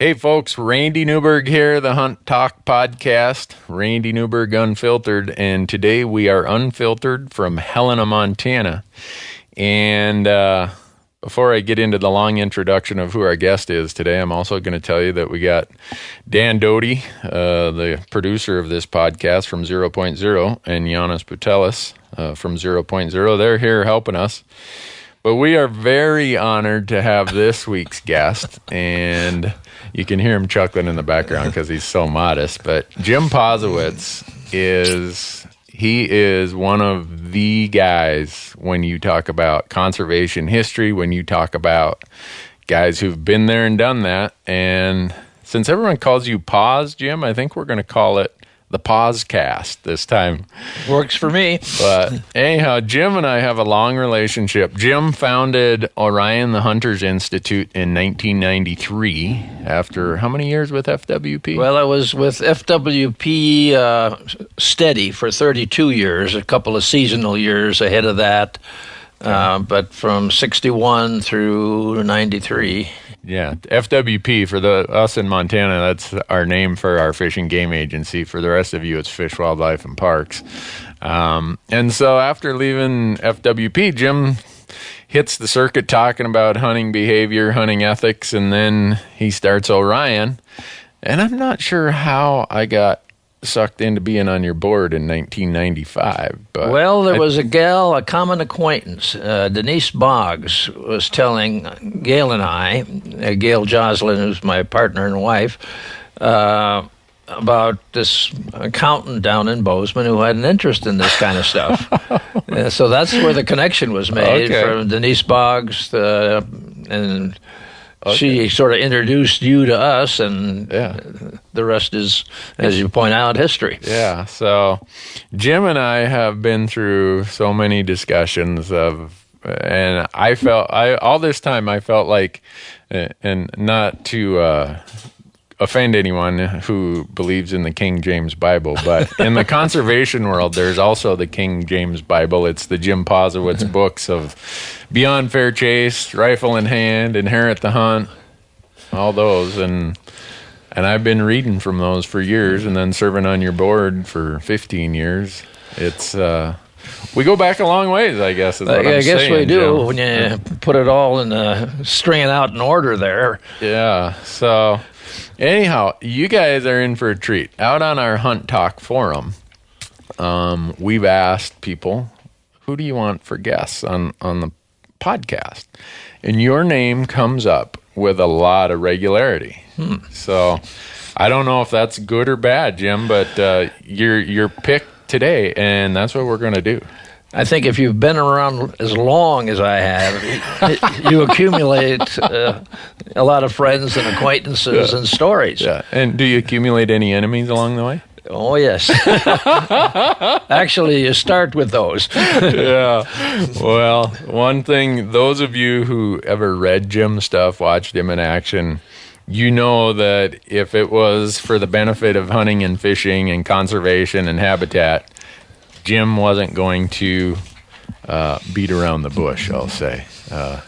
Hey folks, Randy Newberg here, the Hunt Talk Podcast, Randy Newberg Unfiltered, and today we are unfiltered from Helena, Montana. And before I get into the long introduction of who our guest is today, I'm also going to tell you that we got Dan Doty, the producer of this podcast from 0.0, and Janis Putelis from 0.0. They're here helping us. But we are very honored to have this week's guest, and you can hear him chuckling in the background because he's so modest. But Jim Pozewitz is one of the guys when you talk about conservation history, when you talk about guys who've been there and done that. And since everyone calls you Poz, Jim, I think we're going to call it the Pozcast this time. Works for me. But anyhow, Jim and I have a long relationship. Jim founded Orion the Hunters Institute in 1993 after how many years with FWP? Well, I was with FWP steady for 32 years, a couple of seasonal years ahead of that, but from 61 through 93. Yeah, FWP, for us in Montana, that's our name for our fish and game agency. For the rest of you, it's Fish, Wildlife, and Parks. And so after leaving FWP, Jim hits the circuit talking about hunting behavior, hunting ethics, and then he starts Orion. And I'm not sure how I got sucked into being on your board in 1995. But well, there was a gal, a common acquaintance, Denise Boggs, was telling Gail and I, Gail Joslin, who's my partner and wife, about this accountant down in Bozeman who had an interest in this kind of stuff. So that's where the connection was made from Denise Boggs, and she sort of introduced you to us, and the rest is, as you point out, history. Yeah, so Jim and I have been through so many discussions and I felt all this time I felt like, and not to offend anyone who believes in the King James Bible, but in the conservation world, there's also the King James Bible. It's the Jim Pozewitz books of Beyond Fair Chase, Rifle in Hand, Inherit the Hunt, all those. And I've been reading from those for years and then serving on your board for 15 years. It's we go back a long ways, I guess, is what I'm saying. I guess we do, Jim. when you put it all in string it out in order there. Yeah, so anyhow, you guys are in for a treat. Out on our Hunt Talk forum, we've asked people, who do you want for guests on the podcast? And your name comes up with a lot of regularity. So I don't know if that's good or bad, Jim, but you're picked today, and that's what we're going to do. I think if you've been around as long as I have, you accumulate a lot of friends and acquaintances and stories. Yeah. And do you accumulate any enemies along the way? Oh, yes. Actually, you start with those. Yeah. Well, one thing, those of you who ever read Jim's stuff, watched him in action, you know that if it was for the benefit of hunting and fishing and conservation and habitat, Jim wasn't going to beat around the bush, I'll say.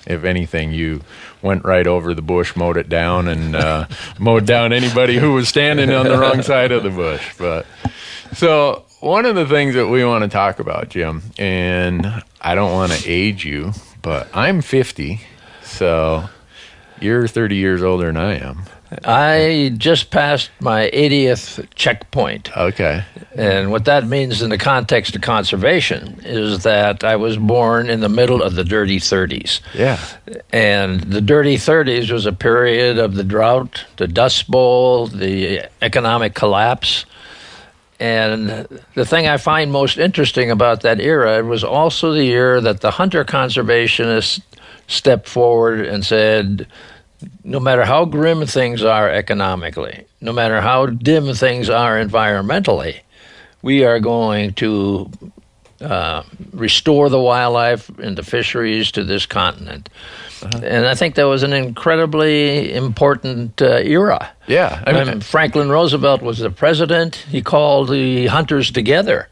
If anything, you went right over the bush, mowed it down, and mowed down anybody who was standing on the wrong side of the bush. But so one of the things that we want to talk about, Jim, and I don't want to age you, but I'm 50, so you're 30 years older than I am. I just passed my 80th checkpoint. Okay. And what that means in the context of conservation is that I was born in the middle of the dirty 30s. Yeah. And the dirty 30s was a period of the drought, the Dust Bowl, the economic collapse. And the thing I find most interesting about that era, it was also the year that the hunter conservationists stepped forward and said, no matter how grim things are economically, no matter how dim things are environmentally, we are going to restore the wildlife and the fisheries to this continent. And I think that was an incredibly important era. Yeah. I mean, Franklin Roosevelt was the president. He called the hunters together,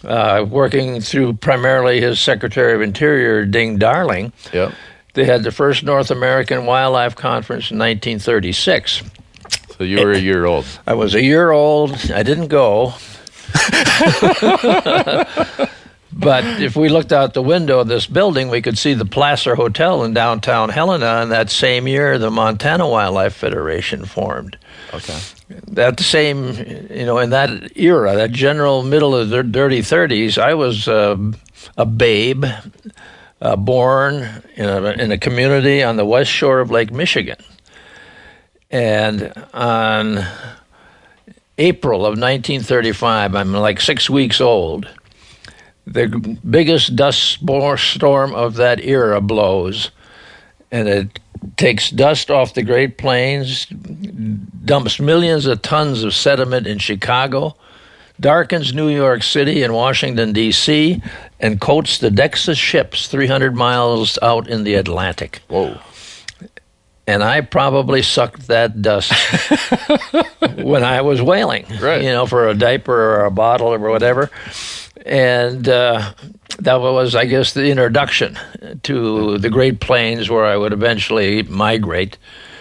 working through primarily his Secretary of Interior, Ding Darling. Yep. They had the first North American Wildlife Conference in 1936. So you were a year old. I was a year old. I didn't go. But if we looked out the window of this building, we could see the Placer Hotel in downtown Helena. And that same year, the Montana Wildlife Federation formed. Okay. That same, in that era, that general middle of the dirty 30s, I was a babe born in a community on the west shore of Lake Michigan. And on April of 1935, I'm like 6 weeks old, the biggest dust storm of that era blows, and it takes dust off the Great Plains, dumps millions of tons of sediment in Chicago, darkens New York City and Washington, D.C., and coats the decks of ships 300 miles out in the Atlantic. Whoa. And I probably sucked that dust when I was whaling, right. For a diaper or a bottle or whatever. And that was, I guess, the introduction to the Great Plains, where I would eventually migrate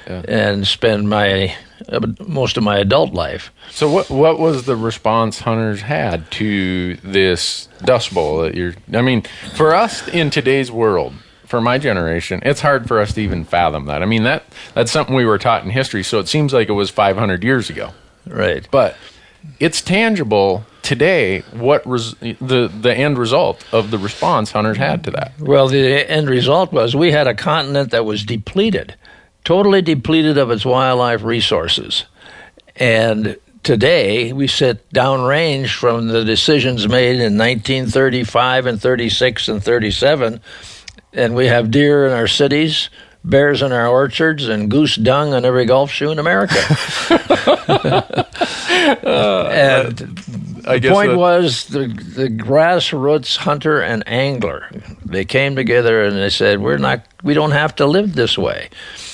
and spend most of my adult life. So what was the response hunters had to this dust bowl that for us in today's world, for my generation, it's hard for us to even fathom that. I mean, that's something we were taught in history, so it seems like it was 500 years ago. Right. But it's tangible today. What was the end result of the response hunters had to that? Well, the end result was we had a continent that was depleted, totally depleted of its wildlife resources. And today, we sit downrange from the decisions made in 1935 and 36 and 37, and we have deer in our cities, bears in our orchards, and goose dung on every golf shoe in America. And the point was the grassroots hunter and angler, they came together and they said, we don't have to live this way.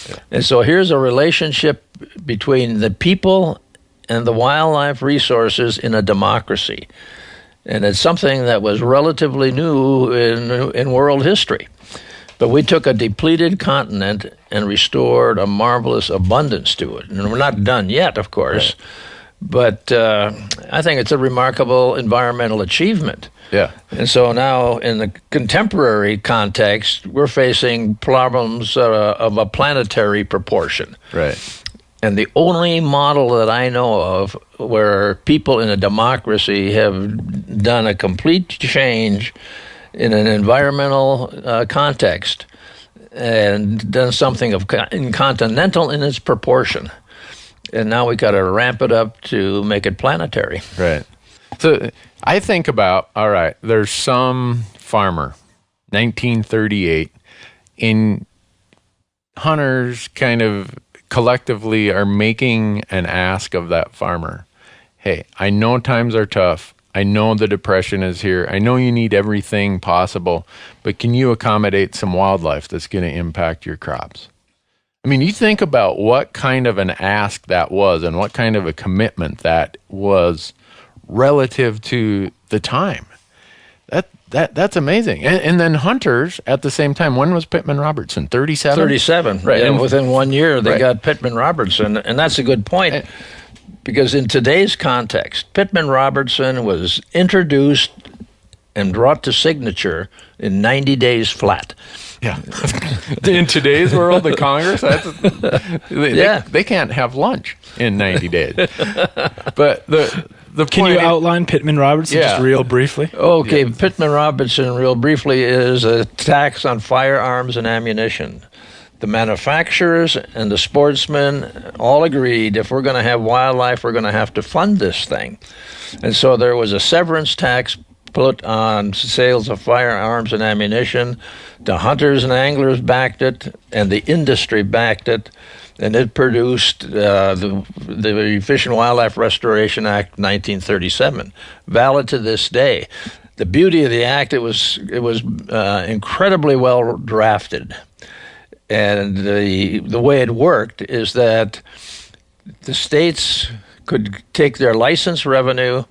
Yeah. And so here's a relationship between the people and the wildlife resources in a democracy. And it's something that was relatively new in world history. But we took a depleted continent and restored a marvelous abundance to it. And we're not done yet, of course. Right. But I think it's a remarkable environmental achievement. Yeah. And so now, in the contemporary context, we're facing problems of a planetary proportion. Right. And the only model that I know of where people in a democracy have done a complete change in an environmental context and done something continental in its proportion. And now we got to ramp it up to make it planetary. Right. So I think about, all right, there's some farmer, 1938, in hunters kind of collectively are making an ask of that farmer. Hey, I know times are tough. I know the depression is here. I know you need everything possible, but can you accommodate some wildlife that's going to impact your crops? I mean, you think about what kind of an ask that was and what kind of a commitment that was relative to the time. That's amazing. And then hunters at the same time. When was Pittman-Robertson? 37? 37. Right. And within 1 year, they got Pittman-Robertson. And that's a good point. Because in today's context, Pittman-Robertson was introduced and brought to signature in 90 days flat. Yeah. In today's world, the Congress, they can't have lunch in 90 days. But the Can you outline Pittman-Robertson just real briefly? Okay, Pittman-Robertson real briefly is a tax on firearms and ammunition. The manufacturers and the sportsmen all agreed if we're going to have wildlife, we're going to have to fund this thing. And so there was a severance tax put on sales of firearms and ammunition. The hunters and anglers backed it, and the industry backed it, and it produced the Fish and Wildlife Restoration Act 1937, valid to this day. The beauty of the act, it was incredibly well drafted. And the way it worked is that the states could take their license revenue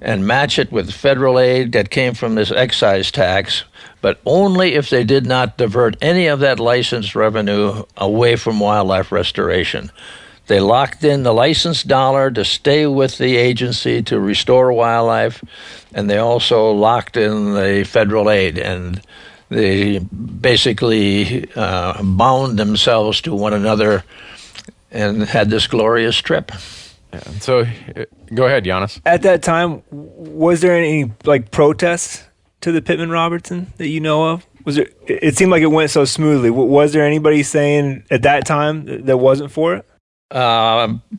and match it with federal aid that came from this excise tax, but only if they did not divert any of that license revenue away from wildlife restoration. They locked in the licensed dollar to stay with the agency to restore wildlife, and they also locked in the federal aid, and they basically bound themselves to one another and had this glorious trip. Yeah. So, go ahead, Janis. At that time, was there any protests to the Pittman-Robertson that you know of? Was there? It seemed like it went so smoothly. Was there anybody saying at that time that wasn't for it?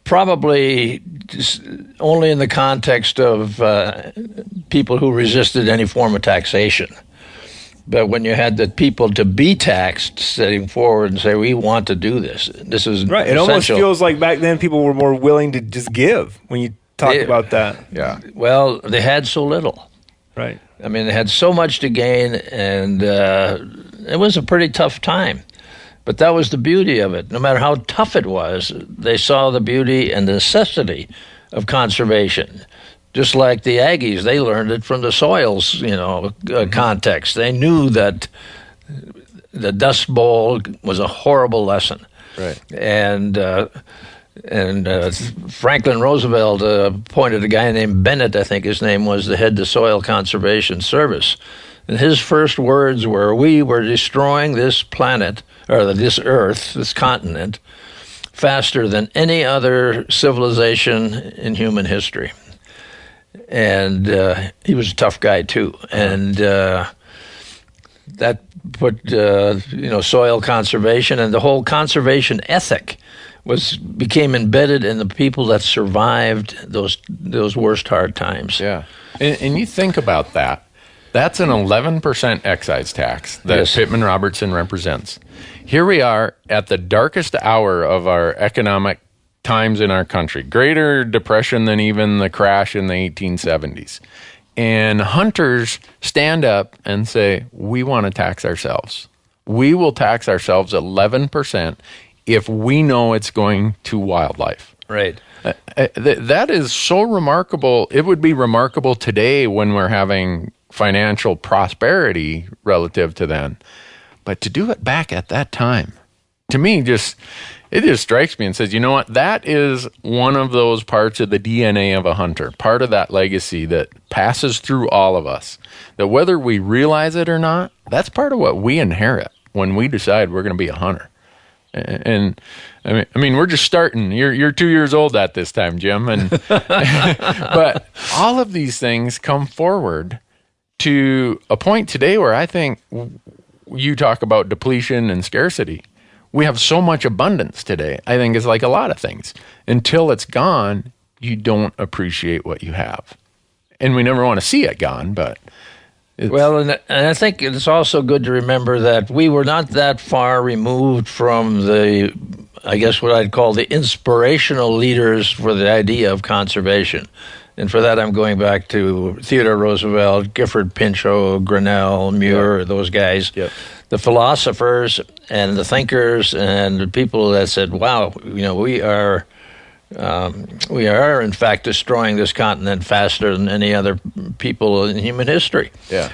Probably only in the context of people who resisted any form of taxation. But when you had the people to be taxed setting forward and say, we want to do this, this is right. It almost feels like back then people were more willing to just give when you talk about that. Yeah. Well, they had so little. Right. I mean, they had so much to gain, and it was a pretty tough time. But that was the beauty of it. No matter how tough it was, they saw the beauty and necessity of conservation. Just like the Aggies, they learned it from the soils, context. They knew that the Dust Bowl was a horrible lesson. Right. And Franklin Roosevelt appointed a guy named Bennett, I think his name was, the head of the Soil Conservation Service. And his first words were, we were destroying this planet, or this earth, this continent, faster than any other civilization in human history. And he was a tough guy, too. And that put, soil conservation and the whole conservation ethic became embedded in the people that survived those worst hard times. Yeah. And you think about that. That's an 11% excise tax that Yes. Pittman-Robertson represents. Here we are at the darkest hour of our economic times in our country, greater depression than even the crash in the 1870s. And hunters stand up and say, we want to tax ourselves. We will tax ourselves 11% if we know it's going to wildlife. Right. That is so remarkable. It would be remarkable today when we're having financial prosperity relative to then. But to do it back at that time, to me, it just strikes me and says, you know what? That is one of those parts of the DNA of a hunter, part of that legacy that passes through all of us, that whether we realize it or not, that's part of what we inherit when we decide we're going to be a hunter. And I mean, we're just starting. You're 2 years old at this time, Jim, and but all of these things come forward to a point today where I think you talk about depletion and scarcity. We have so much abundance today. I think it's like a lot of things. Until it's gone, you don't appreciate what you have, and we never want to see it gone. But and I think it's also good to remember that we were not that far removed from the, I guess what I'd call the inspirational leaders for the idea of conservation. And for that, I'm going back to Theodore Roosevelt, Gifford Pinchot, Grinnell, Muir, those guys, the philosophers and the thinkers and the people that said, wow, we are in fact destroying this continent faster than any other people in human history. Yeah.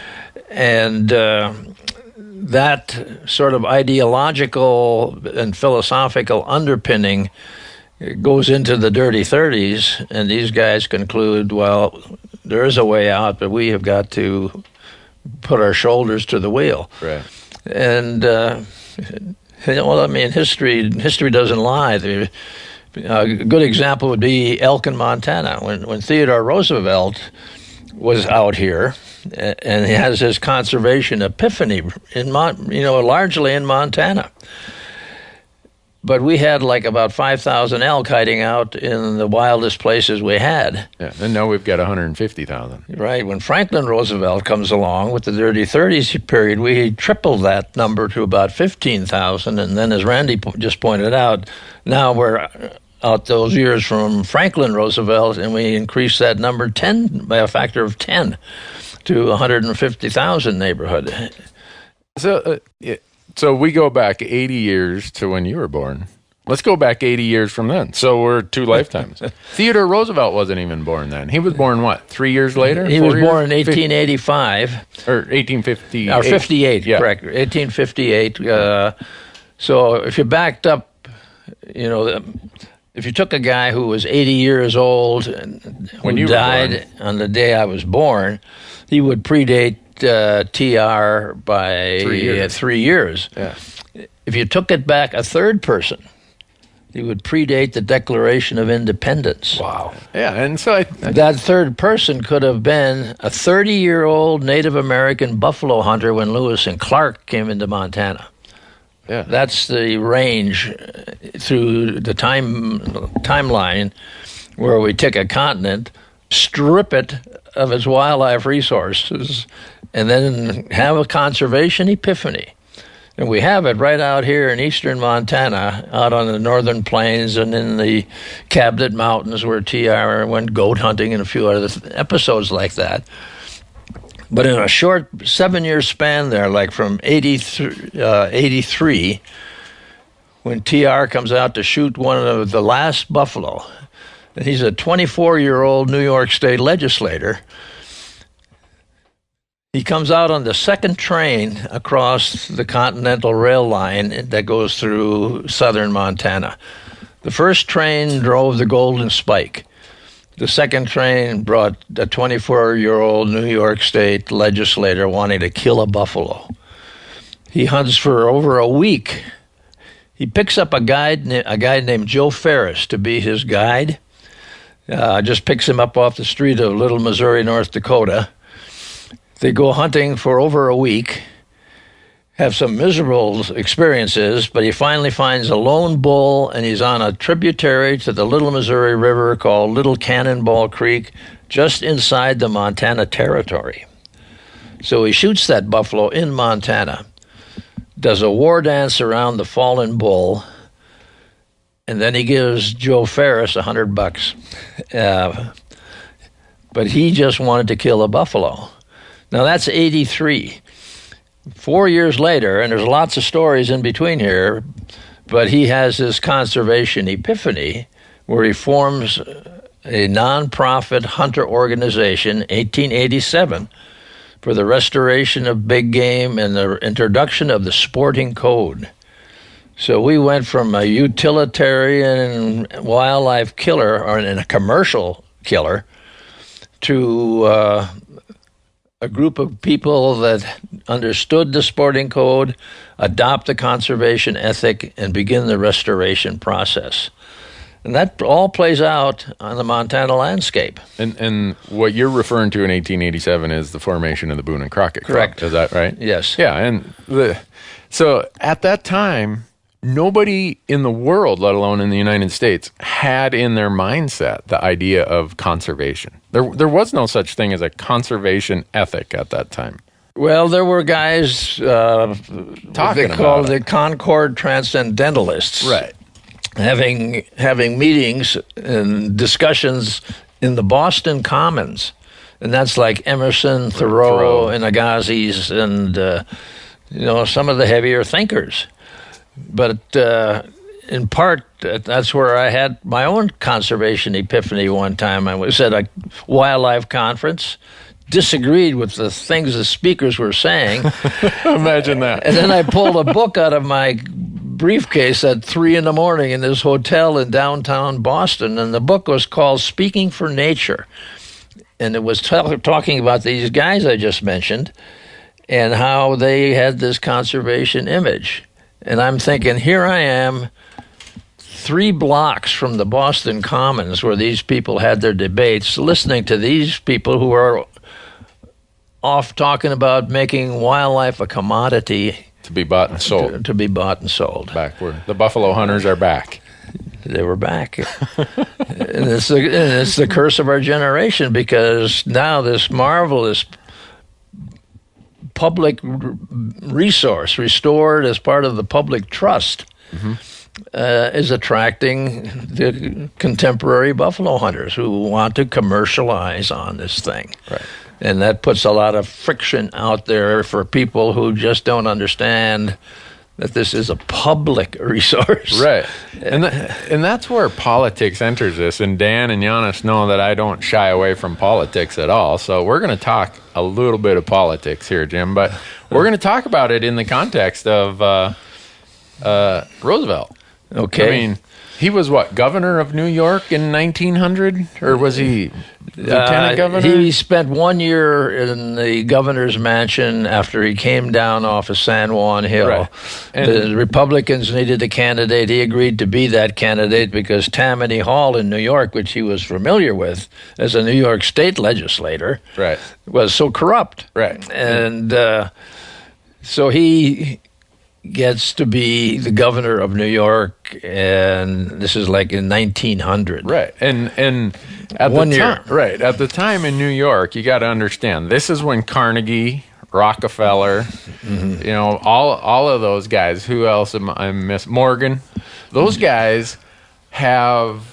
And that sort of ideological and philosophical underpinning goes into the dirty 30s, and these guys conclude, well, there is a way out, but we have got to put our shoulders to the wheel. Right. And, history doesn't lie. A good example would be Elkin, Montana. When Theodore Roosevelt was out here, and he has his conservation epiphany, largely in Montana. But we had about 5,000 elk hiding out in the wildest places we had. Yeah, and now we've got 150,000. Right. When Franklin Roosevelt comes along with the dirty 30s period, we tripled that number to about 15,000. And then, as Randy just pointed out, now we're out those years from Franklin Roosevelt, and we increased that number by a factor of 10 to 150,000 neighborhood. So we go back 80 years to when you were born. Let's go back 80 years from then. So we're 2 lifetimes. Theodore Roosevelt wasn't even born then. He was born, 3 years later? He was born in 1885. Or 1858. Or 58, yeah. Correct. 1858. So if you backed up, if you took a guy who was 80 years old and who died on the day I was born, he would predate TR by 3 years. Yeah. If you took it back a third person, he would predate the Declaration of Independence. Wow. Yeah, and so that third person could have been a 30-year-old Native American buffalo hunter when Lewis and Clark came into Montana. Yeah. That's the range through the timeline where we take a continent, strip it of its wildlife resources, and then have a conservation epiphany. And we have it right out here in eastern Montana, out on the northern plains and in the Cabinet Mountains where TR went goat hunting and a few other episodes like that. But in a short 7-year span there, like from 83, when TR comes out to shoot one of the last buffalo, and he's a 24-year-old New York State legislator, he comes out on the second train across the Continental Rail line that goes through southern Montana. The first train drove the Golden Spike. The second train brought a 24-year-old New York State legislator wanting to kill a buffalo. He hunts for over a week. He picks up a guy named Joe Ferris to be his guide. Just picks him up off the street of Little Missouri, North Dakota. They go hunting for over a week, have some miserable experiences, but he finally finds a lone bull, and he's on a tributary to the Little Missouri River called Little Cannonball Creek, just inside the Montana Territory. So he shoots that buffalo in Montana, does a war dance around the fallen bull, and then he gives Joe Ferris $100. But he just wanted to kill a buffalo. Now, that's 83. 4 years later, and there's lots of stories in between here, but he has this conservation epiphany where he forms a nonprofit hunter organization, 1887, for the restoration of big game and the introduction of the sporting code. So we went from a utilitarian wildlife killer, or a commercial killer, to a group of people that understood the sporting code, adopt the conservation ethic, and begin the restoration process. And that all plays out on the Montana landscape. And what you're referring to in 1887 is the formation of the Boone and Crockett Club. Correct. Is that right? Yes. Yeah, and so at that time, nobody in the world, let alone in the United States, had in their mindset the idea of conservation. There was no such thing as a conservation ethic at that time. Well, there were guys talking they called the Concord Transcendentalists, right? Having meetings and discussions in the Boston Commons, and that's like Emerson, Thoreau, and Agassiz, and some of the heavier thinkers. But in part, that's where I had my own conservation epiphany one time. I was at a wildlife conference, disagreed with the things the speakers were saying. Imagine that. And then I pulled a book out of my briefcase at 3 a.m. in this hotel in downtown Boston, and the book was called Speaking for Nature. And it was talking about these guys I just mentioned and how they had this conservation image. And I'm thinking, here I am, 3 blocks from the Boston Commons where these people had their debates, listening to these people who are off talking about making wildlife a commodity. To be bought and sold. To be bought and sold. Back where the buffalo hunters are back. They were back. And it's the curse of our generation, because now this marvelous public resource restored as part of the public trust is attracting the contemporary buffalo hunters who want to commercialize on this thing. Right. And that puts a lot of friction out there for people who just don't understand that this is a public resource. Right. And that's where politics enters this. And Dan and Janis know that I don't shy away from politics at all. So we're going to talk a little bit of politics here, Jim. But we're going to talk about it in the context of Roosevelt. Okay. I mean, He was what, governor of New York in 1900? Or was he lieutenant governor? He spent 1 year in the governor's mansion after he came down off of San Juan Hill. Right. The Republicans needed a candidate. He agreed to be that candidate because Tammany Hall in New York, which he was familiar with as a New York state legislator, right, was so corrupt. Right. And so he gets to be the governor of New York, and this is like in 1900. Right. And at 1 the year. time, right, at the time in New York, you got to understand, this is when Carnegie, Rockefeller, you know, all of those guys, who else am I miss? Morgan, those guys have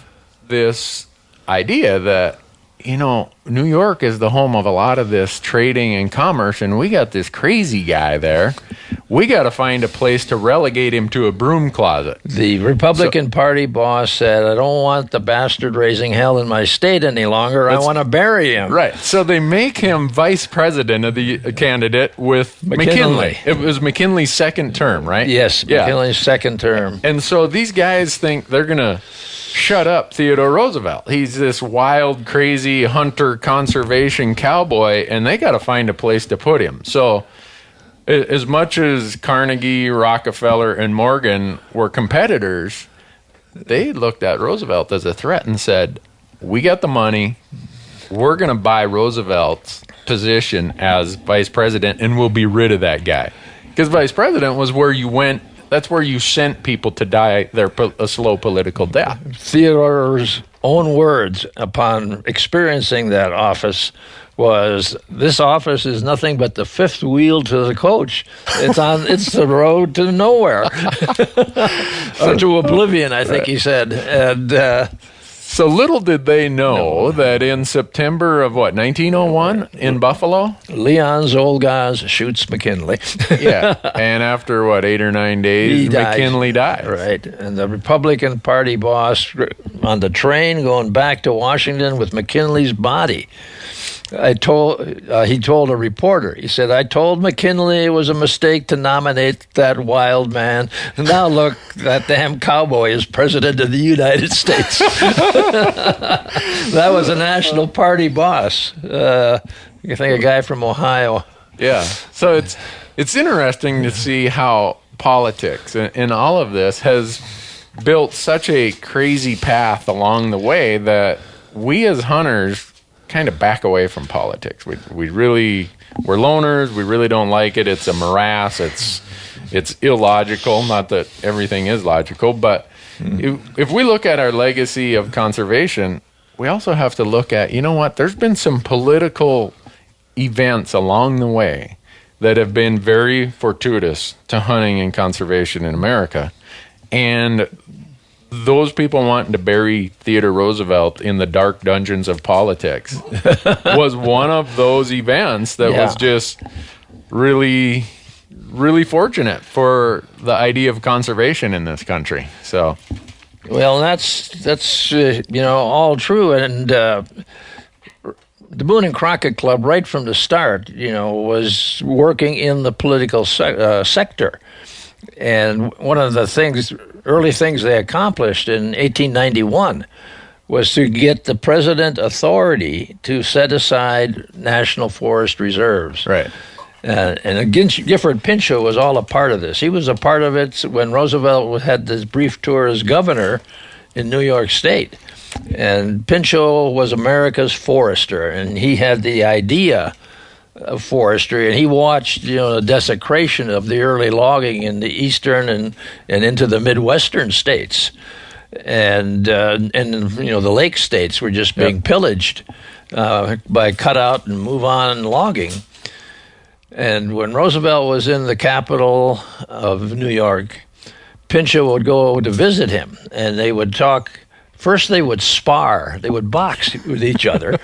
this idea that, you know, New York is the home of a lot of this trading and commerce, and we got this crazy guy there. We got to find a place to relegate him to a broom closet. The Republican Party boss said, I don't want the bastard raising hell in my state any longer. I want to bury him. Right. So they make him vice president of the candidate with McKinley. It was McKinley's second term, right? Yes, yeah. McKinley's second term. And so these guys think they're going to shut up Theodore Roosevelt. He's this wild, crazy hunter, conservation cowboy, and they got to find a place to put him. So as much as Carnegie, Rockefeller, and Morgan were competitors, they looked at Roosevelt as a threat and said, we got the money, we're going to buy Roosevelt's position as vice president, and we'll be rid of that guy. Because vice president was where you went, that's where you sent people to die a slow political death. Theodore's own words upon experiencing that office was, this office is nothing but the fifth wheel to the coach. It's the road to nowhere. Or to oblivion, I think he said. And so little did they know that in September of 1901 in Buffalo, Leon Zolgaz shoots McKinley. yeah, and after 8 or 9 days, McKinley dies. Right, and the Republican Party boss on the train going back to Washington with McKinley's body. He told a reporter, he said, I told McKinley it was a mistake to nominate that wild man. Now look, that damn cowboy is president of the United States. That was a National Party boss. You think a guy from Ohio. Yeah, so it's interesting to see how politics and all of this has built such a crazy path along the way that we as hunters kind of back away from politics. We're loners. We really don't like it. It's a morass. It's illogical. Not that everything is logical, but if we look at our legacy of conservation, we also have to look at, you know what? There's been some political events along the way that have been very fortuitous to hunting and conservation in America, and those people wanting to bury Theodore Roosevelt in the dark dungeons of politics was one of those events that was just really, really fortunate for the idea of conservation in this country. So, well, that's all true, and the Boone and Crockett Club, right from the start, was working in the political sector. And one of the early things they accomplished in 1891 was to get the president authority to set aside national forest reserves. Right. And Gifford Pinchot was all a part of this. He was a part of it when Roosevelt had this brief tour as governor in New York State. And Pinchot was America's forester, and he had the idea of forestry, and he watched the desecration of the early logging in the eastern and into the Midwestern states, and the lake states were just being pillaged by cutout and move on logging. And when Roosevelt was in the capital of New York, Pinchot would go to visit him, and they would talk. First, they would spar. They would box with each other.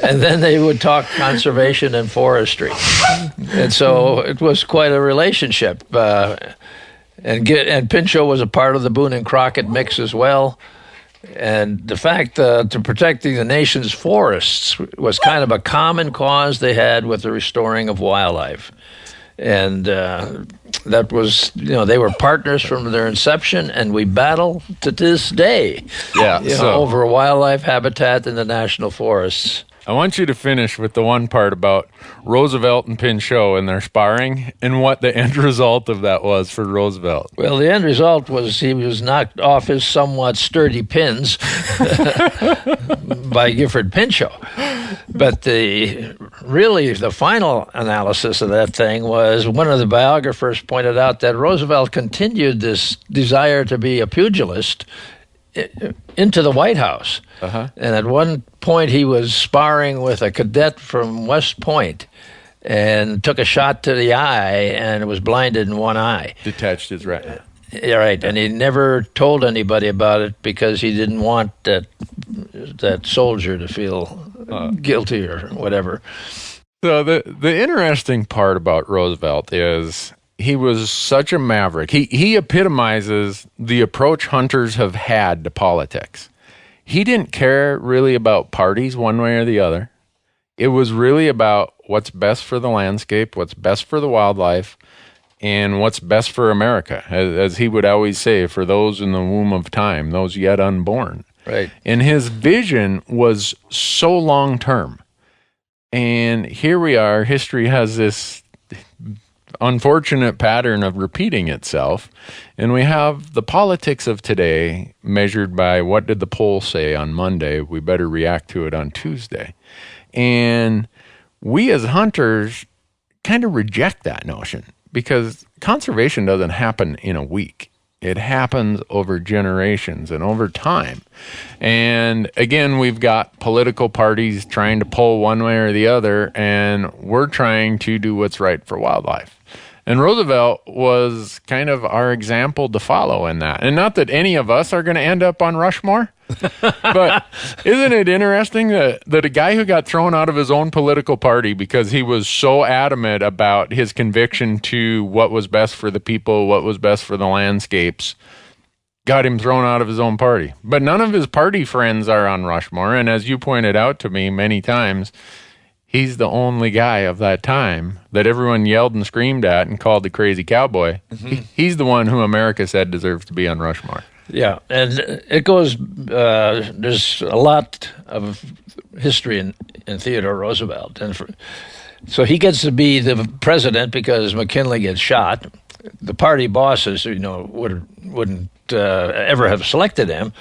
And then they would talk conservation and forestry. And so it was quite a relationship. And Pinchot was a part of the Boone and Crockett mix as well. And the fact to protecting the nation's forests was kind of a common cause they had with the restoring of wildlife. And That was, they were partners from their inception, and we battle to this day. Yeah, over wildlife habitat in the national forests. I want you to finish with the one part about Roosevelt and Pinchot and their sparring and what the end result of that was for Roosevelt. Well, the end result was he was knocked off his somewhat sturdy pins by Gifford Pinchot. But the final analysis of that thing was one of the biographers pointed out that Roosevelt continued this desire to be a pugilist into the White House. And at one point he was sparring with a cadet from West Point and took a shot to the eye and was blinded in one eye. Detached his retina. Yeah, right. And he never told anybody about it because he didn't want that soldier to feel guilty or whatever. So the interesting part about Roosevelt is he was such a maverick. He epitomizes the approach hunters have had to politics. He didn't care really about parties one way or the other. It was really about what's best for the landscape, what's best for the wildlife, and what's best for America, as he would always say, for those in the womb of time, those yet unborn. Right. And his vision was so long-term. And here we are, history has this unfortunate pattern of repeating itself, and we have the politics of today measured by what did the poll say on Monday, we better react to it on Tuesday. And we as hunters kind of reject that notion because conservation doesn't happen in a week. It happens over generations and over time. And again, we've got political parties trying to pull one way or the other, and we're trying to do what's right for wildlife. And Roosevelt was kind of our example to follow in that. And not that any of us are going to end up on Rushmore, but isn't it interesting that a guy who got thrown out of his own political party because he was so adamant about his conviction to what was best for the people, what was best for the landscapes, got him thrown out of his own party. But none of his party friends are on Rushmore. And as you pointed out to me many times, he's the only guy of that time that everyone yelled and screamed at and called the crazy cowboy. Mm-hmm. He's the one who America said deserves to be on Rushmore. Yeah, and it goes, there's a lot of history in Theodore Roosevelt. And so he gets to be the president because McKinley gets shot. The party bosses, wouldn't ever have selected him.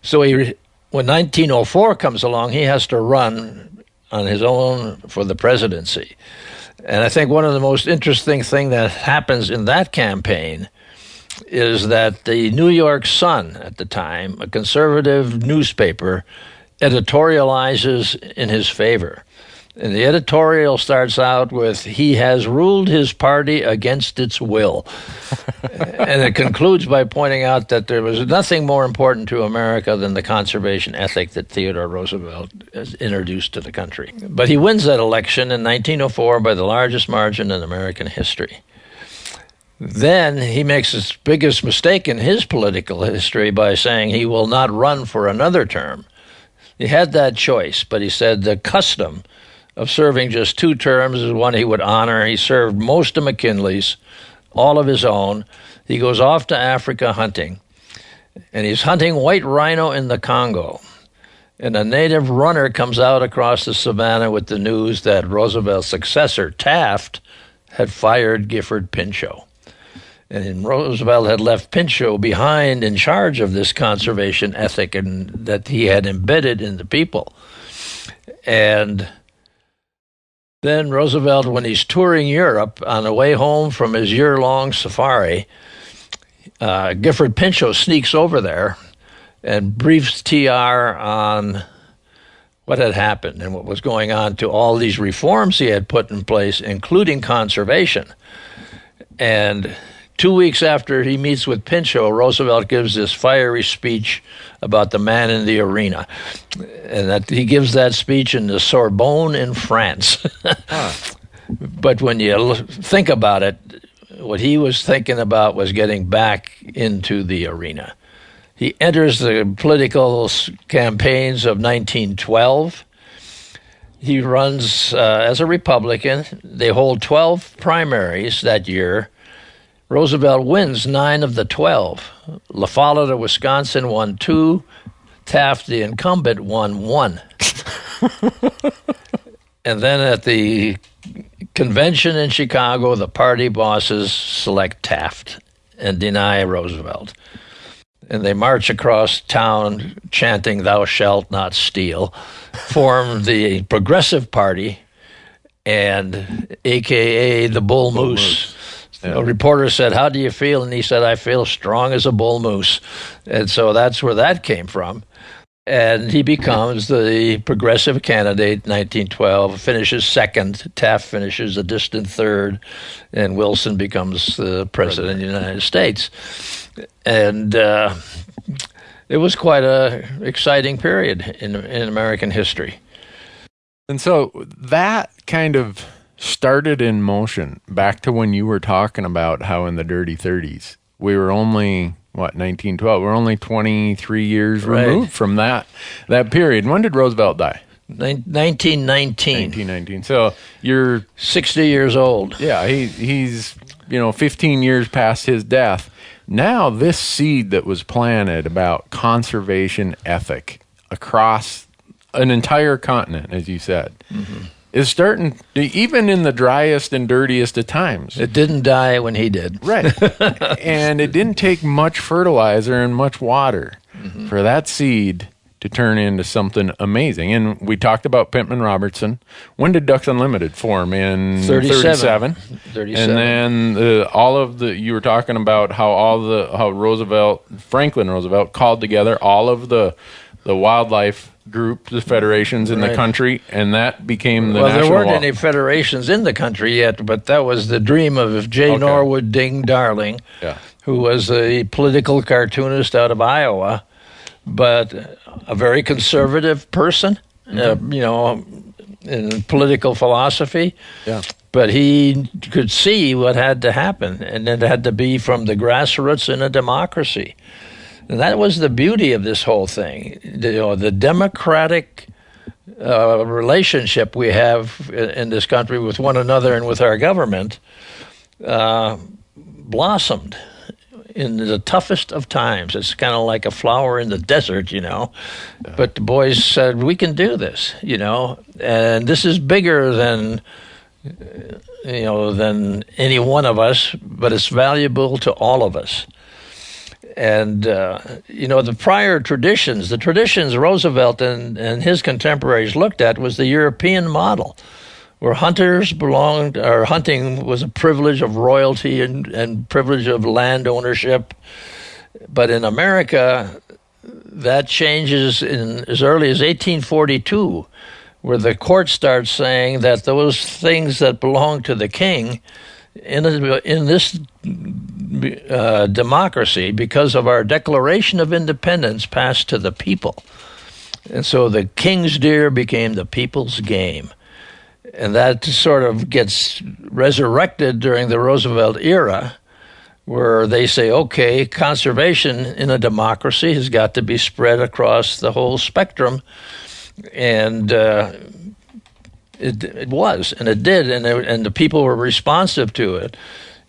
So when 1904 comes along, he has to run on his own for the presidency. And I think one of the most interesting things that happens in that campaign is that the New York Sun at the time, a conservative newspaper, editorializes in his favor. And the editorial starts out with, "He has ruled his party against its will." And it concludes by pointing out that there was nothing more important to America than the conservation ethic that Theodore Roosevelt has introduced to the country. But he wins that election in 1904 by the largest margin in American history. Then he makes his biggest mistake in his political history by saying he will not run for another term. He had that choice, but he said the custom of serving just 2 terms is one he would honor. He served most of McKinley's, all of his own. He goes off to Africa hunting, and he's hunting white rhino in the Congo. And a native runner comes out across the savannah with the news that Roosevelt's successor, Taft, had fired Gifford Pinchot. And Roosevelt had left Pinchot behind in charge of this conservation ethic and that he had embedded in the people. And then Roosevelt, when he's touring Europe on the way home from his year-long safari, Gifford Pinchot sneaks over there and briefs TR on what had happened and what was going on to all these reforms he had put in place, including conservation. And 2 weeks after he meets with Pinchot, Roosevelt gives this fiery speech about the man in the arena. And that he gives that speech in the Sorbonne in France. But when you think about it, what he was thinking about was getting back into the arena. He enters the political campaigns of 1912. He runs as a Republican. They hold 12 primaries that year. Roosevelt wins 9 of the 12. La Follette of Wisconsin won 2. Taft, the incumbent, won 1. And then at the convention in Chicago, the party bosses select Taft and deny Roosevelt. And they march across town chanting, "Thou shalt not steal," form the Progressive Party, and AKA the Bull Moose. Yeah. A reporter said, "How do you feel?" And he said, "I feel strong as a bull moose." And so that's where that came from. And he becomes the progressive candidate, 1912, finishes second. Taft finishes a distant third, and Wilson becomes the president of the United States. And it was quite an exciting period in American history. And so that kind of started in motion back to when you were talking about how in the dirty 30s, we were only... 1912? We're only 23 years removed from that period. When did Roosevelt die? 1919. 1919. So you're 60 years old. Yeah, he's 15 years past his death. Now this seed that was planted about conservation ethic across an entire continent, as you said, is starting to, even in the driest and dirtiest of times. It didn't die when he did. Right. And it didn't take much fertilizer and much water for that seed to turn into something amazing. And we talked about Pittman-Robertson. When did Ducks Unlimited form? In 37. And then you were talking about how Franklin Roosevelt called together all of the wildlife group, the federations in the country, and that became the national there weren't law. Any federations in the country yet, but that was the dream of J. Norwood Ding Darling, who was a political cartoonist out of Iowa, but a very conservative person, in political philosophy. Yeah. But he could see what had to happen, and it had to be from the grassroots in a democracy. And that was the beauty of this whole thing. The democratic relationship we have in this country with one another and with our government blossomed in the toughest of times. It's kind of like a flower in the desert, But the boys said, we can do this, And this is bigger than any one of us, but it's valuable to all of us. And, the prior traditions, Roosevelt and his contemporaries looked at was the European model, where hunting was a privilege of royalty and privilege of land ownership. But in America, that changes in as early as 1842, where the court starts saying that those things that belong to the king in this democracy, because of our Declaration of Independence, passed to the people. And so the king's deer became the people's game. And that sort of gets resurrected during the Roosevelt era, where they say, okay, conservation in a democracy has got to be spread across the whole spectrum. And it was, and it did, and the people were responsive to it.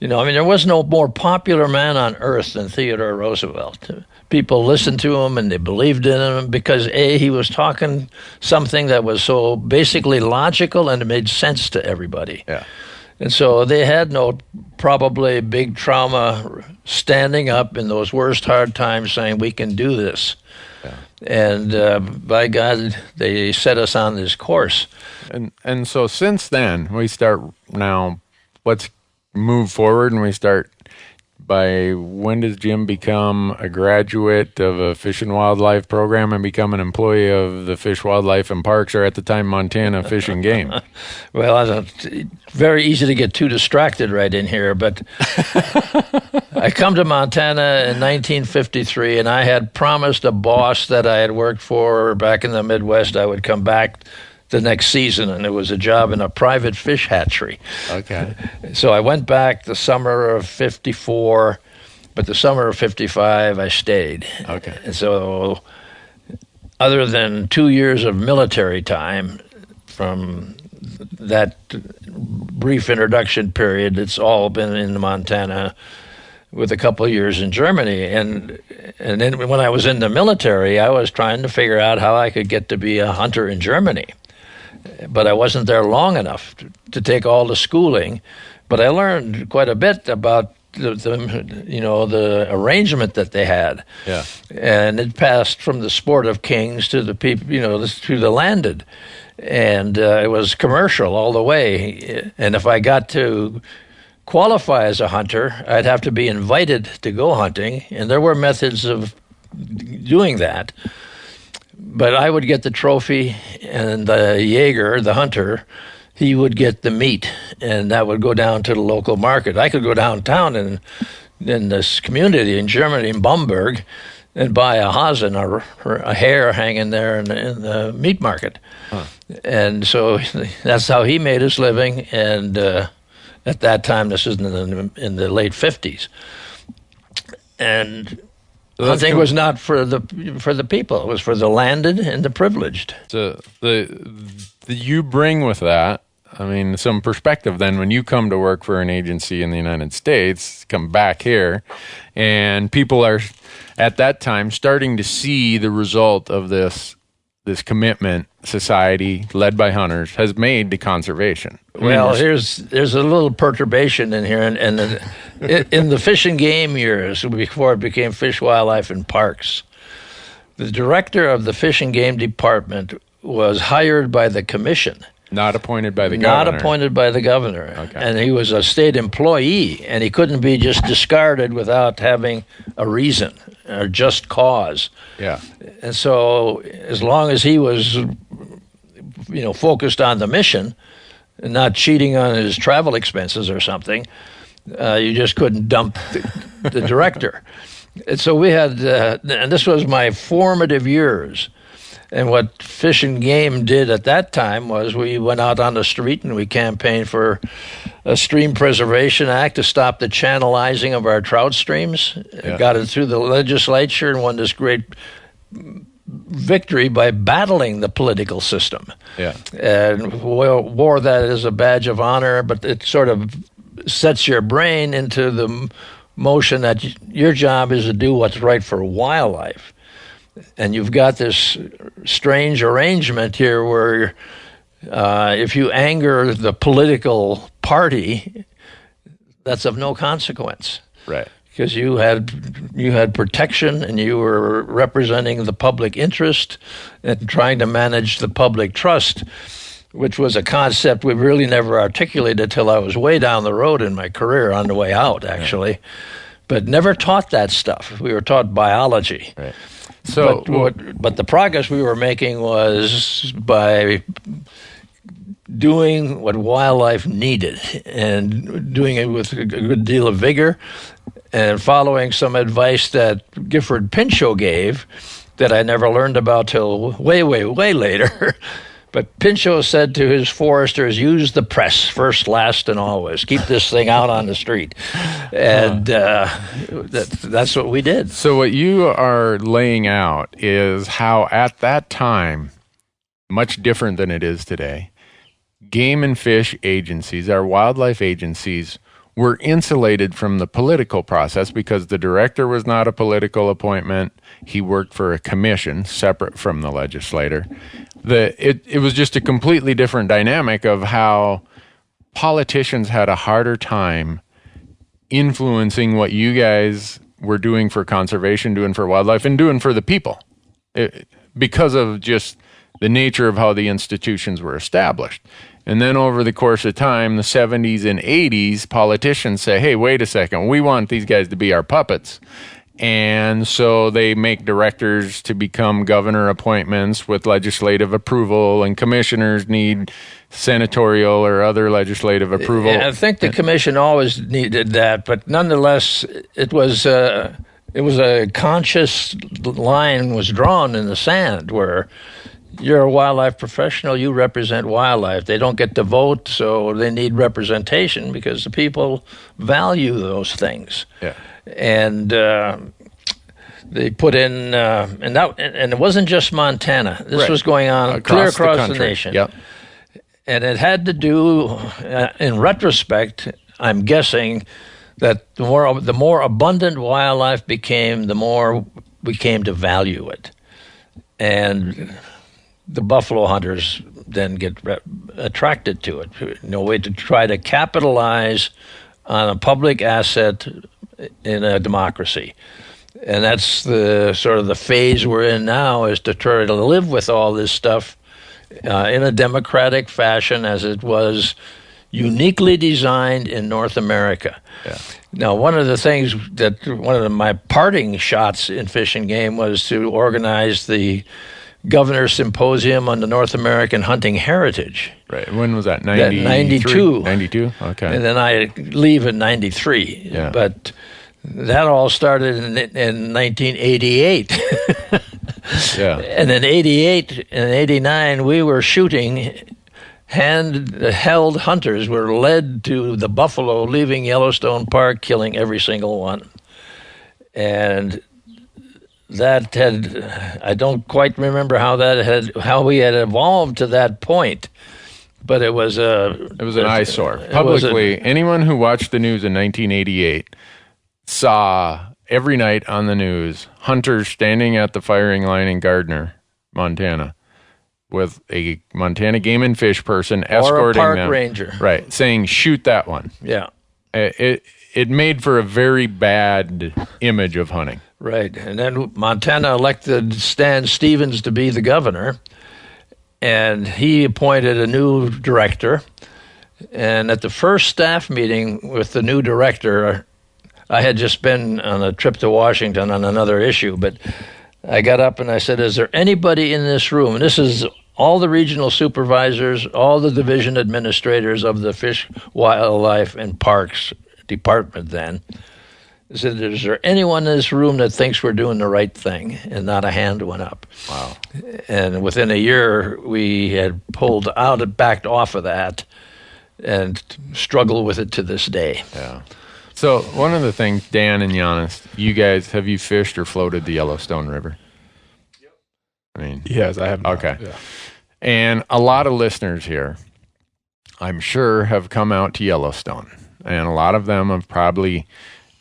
There was no more popular man on earth than Theodore Roosevelt. People listened to him and they believed in him because, he was talking something that was so basically logical and it made sense to everybody. Yeah. And so they had no probably big trauma standing up in those worst hard times saying, we can do this. Yeah. And by God, they set us on this course. And so since then, we start now, let's move forward, and we start by when does Jim become a graduate of a Fish and Wildlife program and become an employee of the Fish, Wildlife, and Parks, or at the time Montana Fish and Game? Well, very easy to get too distracted right in here, but I come to Montana in 1953, and I had promised a boss that I had worked for back in the Midwest I would come back the next season, and it was a job in a private fish hatchery. Okay. So I went back the summer of 54, but the summer of 55 I stayed. Okay. And so other than 2 years of military time from that brief introduction period, it's all been in Montana with a couple of years in Germany. And then when I was in the military, I was trying to figure out how I could get to be a hunter in Germany. But I wasn't there long enough to take all the schooling. But I learned quite a bit about the arrangement that they had. Yeah. And it passed from the sport of kings to the people, to the landed. And it was commercial all the way. And if I got to qualify as a hunter, I'd have to be invited to go hunting, and there were methods of doing that. But I would get the trophy, and the Jaeger, the hunter, he would get the meat, and that would go down to the local market. I could go downtown in this community in Germany, in Bamberg, and buy a hasen, or a hare hanging there in the meat market. Huh. And so that's how he made his living, and at that time, this is in the late 50s. And hunting was not for the people. It was for the landed and the privileged. So you bring with that, I mean, some perspective then when you come to work for an agency in the United States, come back here, and people are at that time starting to see the result of this commitment society led by hunters has made to conservation. Well, there's a little perturbation in here, and in the Fish and Game years, before it became Fish, Wildlife, and Parks, the director of the Fish and Game Department was hired by the commission. Not appointed by the governor. Not appointed by the governor. Okay. And he was a state employee, and he couldn't be just discarded without having a reason or just cause. Yeah. And so as long as he was, focused on the mission and not cheating on his travel expenses or something, you just couldn't dump the director. And so we had, and this was my formative years. And what Fish and Game did at that time was we went out on the street and we campaigned for a Stream Preservation Act to stop the channelizing of our trout streams. Yeah. Got it through the legislature and won this great victory by battling the political system. Yeah. And wore that as a badge of honor, but it sort of sets your brain into the motion that your job is to do what's right for wildlife. And you've got this strange arrangement here where if you anger the political party, that's of no consequence. Right. Because you had protection and you were representing the public interest and trying to manage the public trust, which was a concept we really never articulated until I was way down the road in my career, on the way out, actually. Yeah. But never taught that stuff. We were taught biology. Right. So, but the progress we were making was by doing what wildlife needed and doing it with a good deal of vigor and following some advice that Gifford Pinchot gave that I never learned about till way, way, way later. But Pinchot said to his foresters, use the press first, last, and always. Keep this thing out on the street. And that's what we did. So what you are laying out is how at that time, much different than it is today, game and fish agencies, our wildlife agencies, were insulated from the political process because the director was not a political appointment. He worked for a commission separate from the legislator. It was just a completely different dynamic of how politicians had a harder time influencing what you guys were doing for conservation, doing for wildlife, and doing for the people because of just the nature of how the institutions were established. And then over the course of time, the 70s and 80s, politicians say, hey, wait a second, we want these guys to be our puppets. And so they make directors to become governor appointments with legislative approval, and commissioners need senatorial or other legislative approval. Yeah, I think the commission always needed that, but nonetheless, it was a conscious line was drawn in the sand where you're a wildlife professional, you represent wildlife. They don't get to vote, so they need representation because the people value those things. Yeah. And they put in, and it wasn't just Montana. This was going on clear across the nation. Yep. And it had to do, in retrospect, I'm guessing, that the more abundant wildlife became, the more we came to value it. And the buffalo hunters then get attracted to it, in a way to try to capitalize on a public asset in a democracy. And that's the sort of the phase we're in now, is to try to live with all this stuff in a democratic fashion as it was uniquely designed in North America. Yeah. Now, one of my parting shots in Fish and Game was to organize the Governor's Symposium on the North American hunting heritage. Right. When was that? 92. 92? Okay. And then I leave in 93. Yeah. But that all started in 1988. Yeah. And in 88 and 89, we were shooting. Hand-held hunters were led to the buffalo, leaving Yellowstone Park, killing every single one. And that I don't quite remember how we had evolved to that point, but it was an eyesore. Publicly, anyone who watched the news in 1988 saw every night on the news hunters standing at the firing line in Gardner, Montana, with a Montana Game and Fish person escorting or a park them. ranger. Right, saying, shoot that one. Yeah. It made for a very bad image of hunting. Right. And then Montana elected Stan Stevens to be the governor, and he appointed a new director. And at the first staff meeting with the new director, I had just been on a trip to Washington on another issue, but I got up and I said, is there anybody in this room? And this is all the regional supervisors, all the division administrators of the Fish, Wildlife, and Parks Department then. I said, is there anyone in this room that thinks we're doing the right thing? And not a hand went up. Wow. And within a year, we had backed off of that and struggle with it to this day. Yeah. So one of the things, Dan and Janis, have you fished or floated the Yellowstone River? Yep. I mean, yes, I have. Okay. Yeah. And a lot of listeners here, I'm sure, have come out to Yellowstone. And a lot of them have probably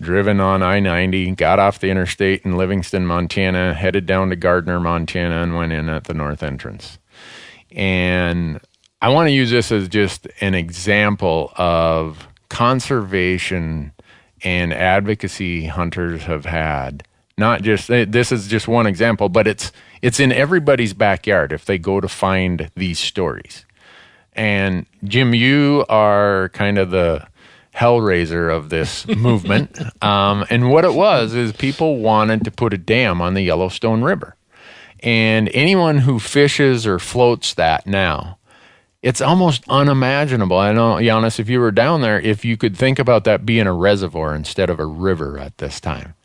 driven on I-90, got off the interstate in Livingston, Montana, headed down to Gardner, Montana, and went in at the north entrance. And I want to use this as just an example of conservation and advocacy hunters have had. Not just, this is just one example, but it's in everybody's backyard if they go to find these stories. And Jim, you are kind of the hellraiser of this movement. And what it was is people wanted to put a dam on the Yellowstone River. And anyone who fishes or floats that now, it's almost unimaginable. I know, Janis, if you were down there, if you could think about that being a reservoir instead of a river at this time.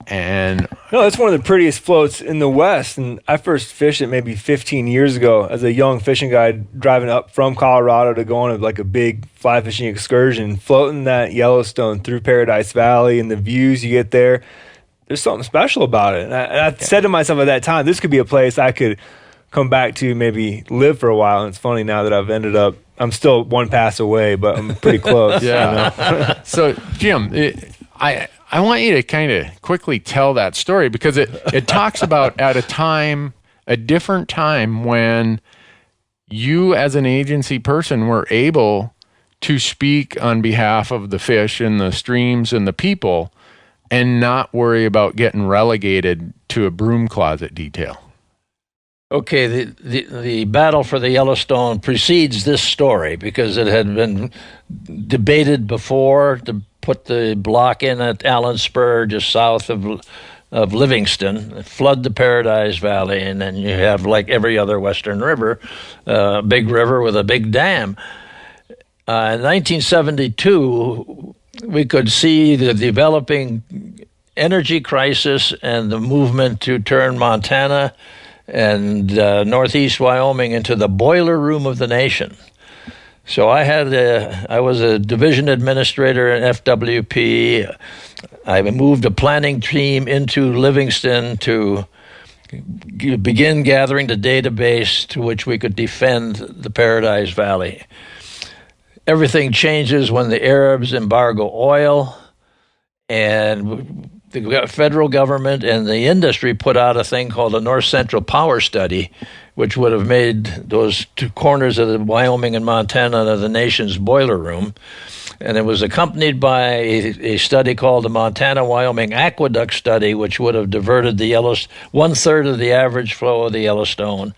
And no, it's one of the prettiest floats in the West. And I first fished it maybe 15 years ago as a young fishing guide, driving up from Colorado to go on a big fly fishing excursion, floating that Yellowstone through Paradise Valley, and the views you get there. There's something special about it. And I said to myself at that time, this could be a place I could come back to, maybe live for a while. And it's funny now that I'm still one pass away, but I'm pretty close. Yeah. You know? So, Jim, I want you to kind of quickly tell that story, because it talks about at a different time when you as an agency person were able to speak on behalf of the fish and the streams and the people and not worry about getting relegated to a broom closet detail. Okay, the battle for the Yellowstone precedes this story because it had been debated before to put the block in at Allen Spur just south of Livingston, flood the Paradise Valley, and then you have, like every other western river, a big river with a big dam. In 1972, we could see the developing energy crisis and the movement to turn Montana and northeast Wyoming into the boiler room of the nation. So I was a division administrator in FWP. I moved a planning team into Livingston to begin gathering the database to which we could defend the Paradise Valley. Everything changes when the Arabs embargo oil. And the federal government and the industry put out a thing called the North Central Power Study, which would have made those two corners of the Wyoming and Montana the nation's boiler room. And it was accompanied by a study called the Montana-Wyoming Aqueduct Study, which would have diverted the one-third of the average flow of the Yellowstone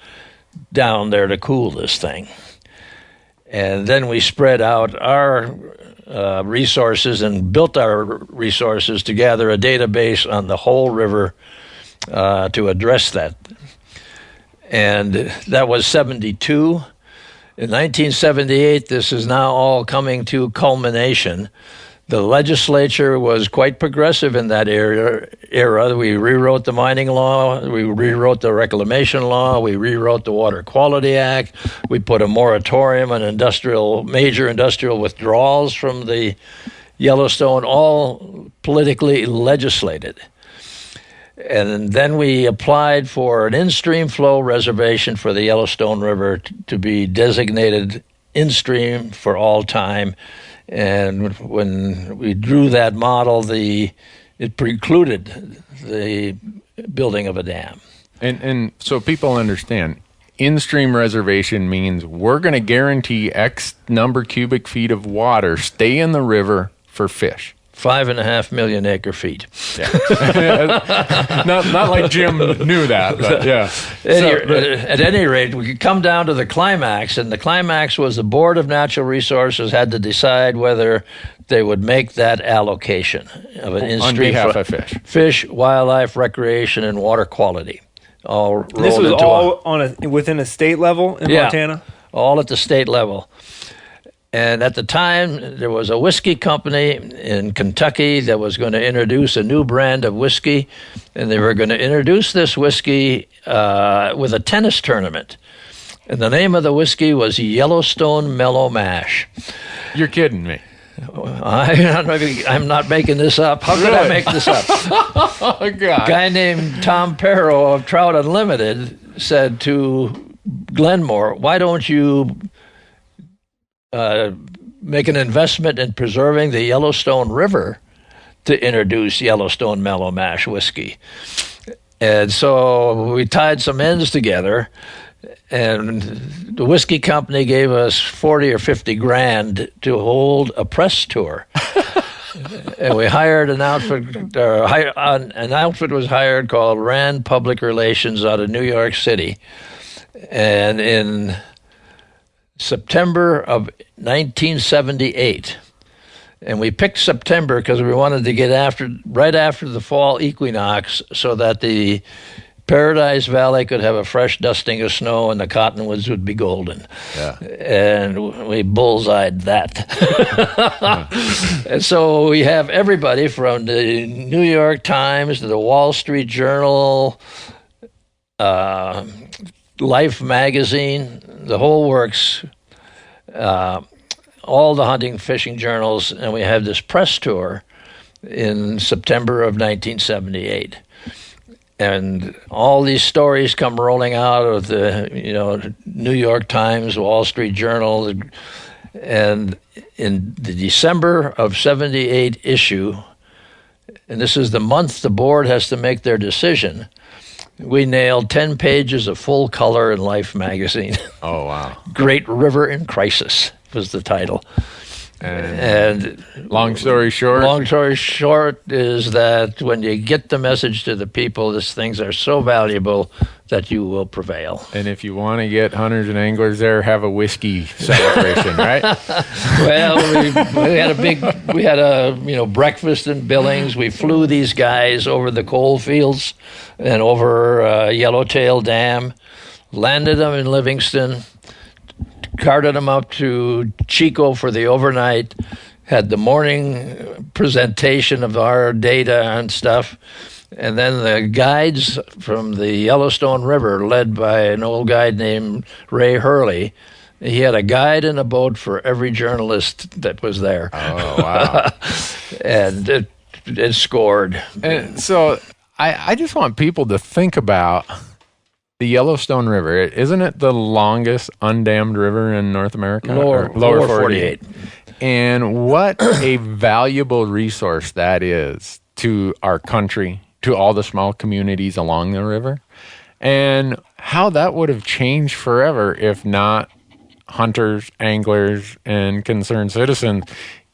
down there to cool this thing. And then we spread out our resources and built our resources to gather a database on the whole river to address that. And that was 72. In 1978, this is now all coming to culmination. The legislature was quite progressive in that era. We rewrote the mining law, we rewrote the reclamation law, we rewrote the Water Quality Act, we put a moratorium on major industrial withdrawals from the Yellowstone, all politically legislated. And then we applied for an in-stream flow reservation for the Yellowstone River to be designated in-stream for all time. And when we drew that model, it precluded the building of a dam. And so people understand, in-stream reservation means we're going to guarantee X number cubic feet of water stay in the river for fish. 5.5 million acre feet. Yeah. not like Jim knew that, but yeah. At any rate, we could come down to the climax, and the climax was the Board of Natural Resources had to decide whether they would make that allocation of an in-stream on behalf of fish, wildlife, recreation, and water quality. All this was all within a state level in Montana? All at the state level. And at the time, there was a whiskey company in Kentucky that was going to introduce a new brand of whiskey, and they were going to introduce this whiskey with a tennis tournament. And the name of the whiskey was Yellowstone Mellow Mash. You're kidding me. I'm not making this up. How could I make this up? Oh, God. A guy named Tom Perro of Trout Unlimited said to Glenmore, why don't you make an investment in preserving the Yellowstone River to introduce Yellowstone Mellow Mash whiskey? And so we tied some ends together, and the whiskey company gave us 40 or 50 grand to hold a press tour. And we hired an outfit. An outfit was hired called Rand Public Relations out of New York City. And in September of 1978, and we picked September because we wanted to get right after the fall equinox so that the Paradise Valley could have a fresh dusting of snow and the cottonwoods would be golden. Yeah. And we bullseyed that. And so we have everybody from the New York Times to the Wall Street Journal, Life magazine, the whole works, all the hunting, fishing journals, and we had this press tour in September of 1978. And all these stories come rolling out of the, New York Times, Wall Street Journal, and in the December of 78 issue, and this is the month the board has to make their decision, we nailed 10 pages of full color in Life magazine. Oh, wow. Great River in Crisis was the title. And long story short? Long story short is that when you get the message to the people, these things are so valuable that you will prevail. And if you want to get hunters and anglers there, have a whiskey celebration, right? Well, we had a breakfast in Billings. We flew these guys over the coal fields and over Yellowtail Dam, landed them in Livingston, carted them up to Chico for the overnight, had the morning presentation of our data and stuff, and then the guides from the Yellowstone River, led by an old guide named Ray Hurley. He had a guide and a boat for every journalist that was there. Oh, wow. And it scored. And so I just want people to think about the Yellowstone River. Isn't it the longest undammed river in North America? Lower 48. And what a valuable resource that is to our country, to all the small communities along the river, and how that would have changed forever if not hunters, anglers, and concerned citizens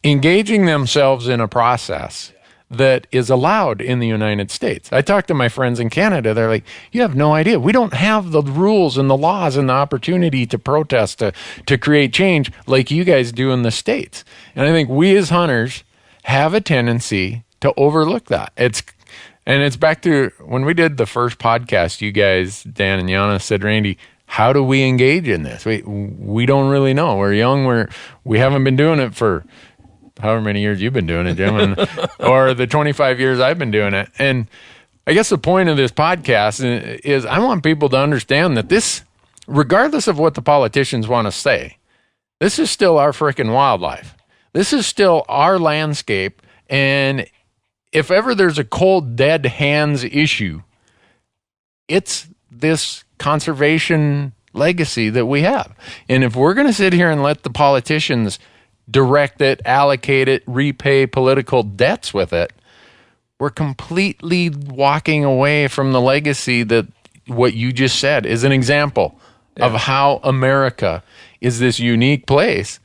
engaging themselves in a process that is allowed in the United States. I talk to my friends in Canada. They're like, you have no idea. We don't have the rules and the laws and the opportunity to protest, to create change like you guys do in the States. And I think we as hunters have a tendency to overlook that. It's back to when we did the first podcast, you guys, Dan and Janis, said, Randy, how do we engage in this? We don't really know. We're young. We haven't been doing it for however many years you've been doing it, Jim, or the 25 years I've been doing it. And I guess the point of this podcast is I want people to understand that this, regardless of what the politicians want to say, this is still our frickin' wildlife. This is still our landscape. And if ever there's a cold, dead hands issue, it's this conservation legacy that we have. And if we're going to sit here and let the politicians direct it, allocate it, repay political debts with it, we're completely walking away from the legacy that what you just said is an example of how America is this unique place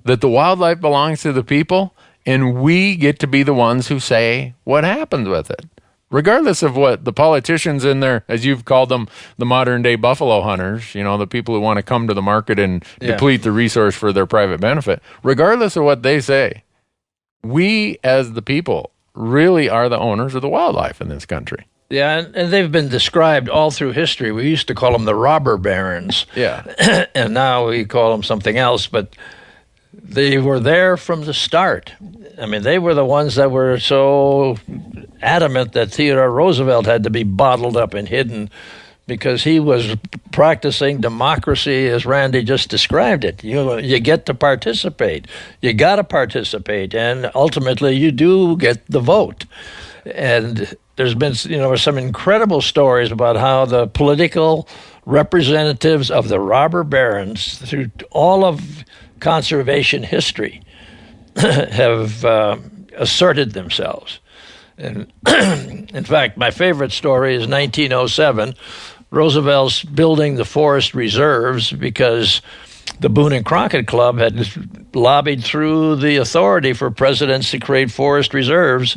that the wildlife belongs to the people, and we get to be the ones who say what happens with it. Regardless of what the politicians in there, as you've called them, the modern day buffalo hunters, the people who want to come to the market and deplete the resource for their private benefit, regardless of what they say, we as the people really are the owners of the wildlife in this country. Yeah, and they've been described all through history. We used to call them the robber barons. Yeah. And now we call them something else, but they were there from the start. I mean, they were the ones that were so adamant that Theodore Roosevelt had to be bottled up and hidden because he was practicing democracy as Randy just described it. You get to participate. You got to participate, and ultimately you do get the vote. And there's been, some incredible stories about how the political representatives of the robber barons through all of conservation history have asserted themselves. And in fact, my favorite story is 1907. Roosevelt's building the forest reserves because the Boone and Crockett Club had lobbied through the authority for presidents to create forest reserves.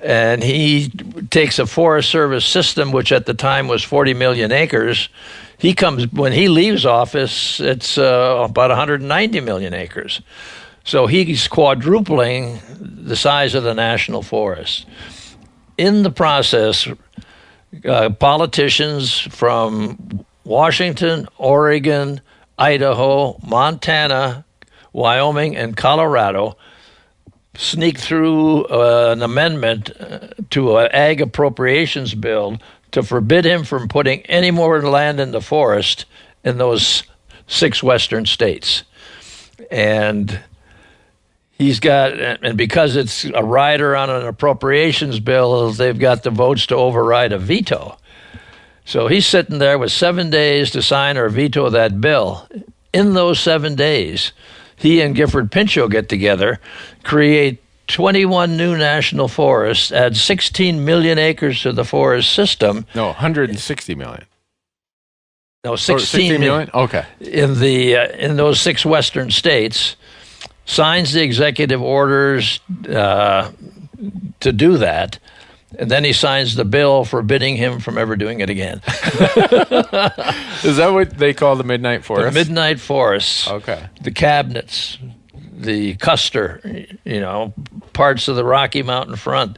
And he takes a Forest Service system, which at the time was 40 million acres. When he leaves office, it's about 190 million acres. So he's quadrupling the size of the national forest. In the process, politicians from Washington, Oregon, Idaho, Montana, Wyoming, and Colorado sneaked through an amendment to an ag appropriations bill to forbid him from putting any more land in the forest in those 6 western states. And because it's a rider on an appropriations bill, they've got the votes to override a veto. So he's sitting there with 7 days to sign or veto that bill. In those 7 days, he and Gifford Pinchot get together, create 21 new national forests, add 16 million acres to the forest system. No, 160 million. No, 16 million? Okay. In those 6 western states, signs the executive orders to do that, and then he signs the bill forbidding him from ever doing it again. Is that what they call the Midnight Forest? The Midnight Forests. Okay. The cabinets, the Custer, parts of the Rocky Mountain front.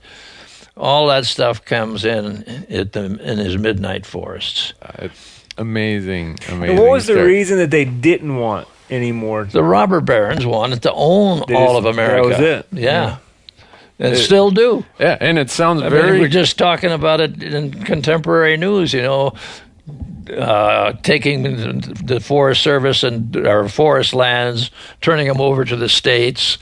All that stuff comes in his Midnight Forests. It's amazing. And what was the reason that they didn't want anymore? The robber barons wanted to own all of America. That was it. Yeah. And still do. Yeah, and it sounds we're just talking about it in contemporary news, taking the Forest Service and our forest lands, turning them over to the states,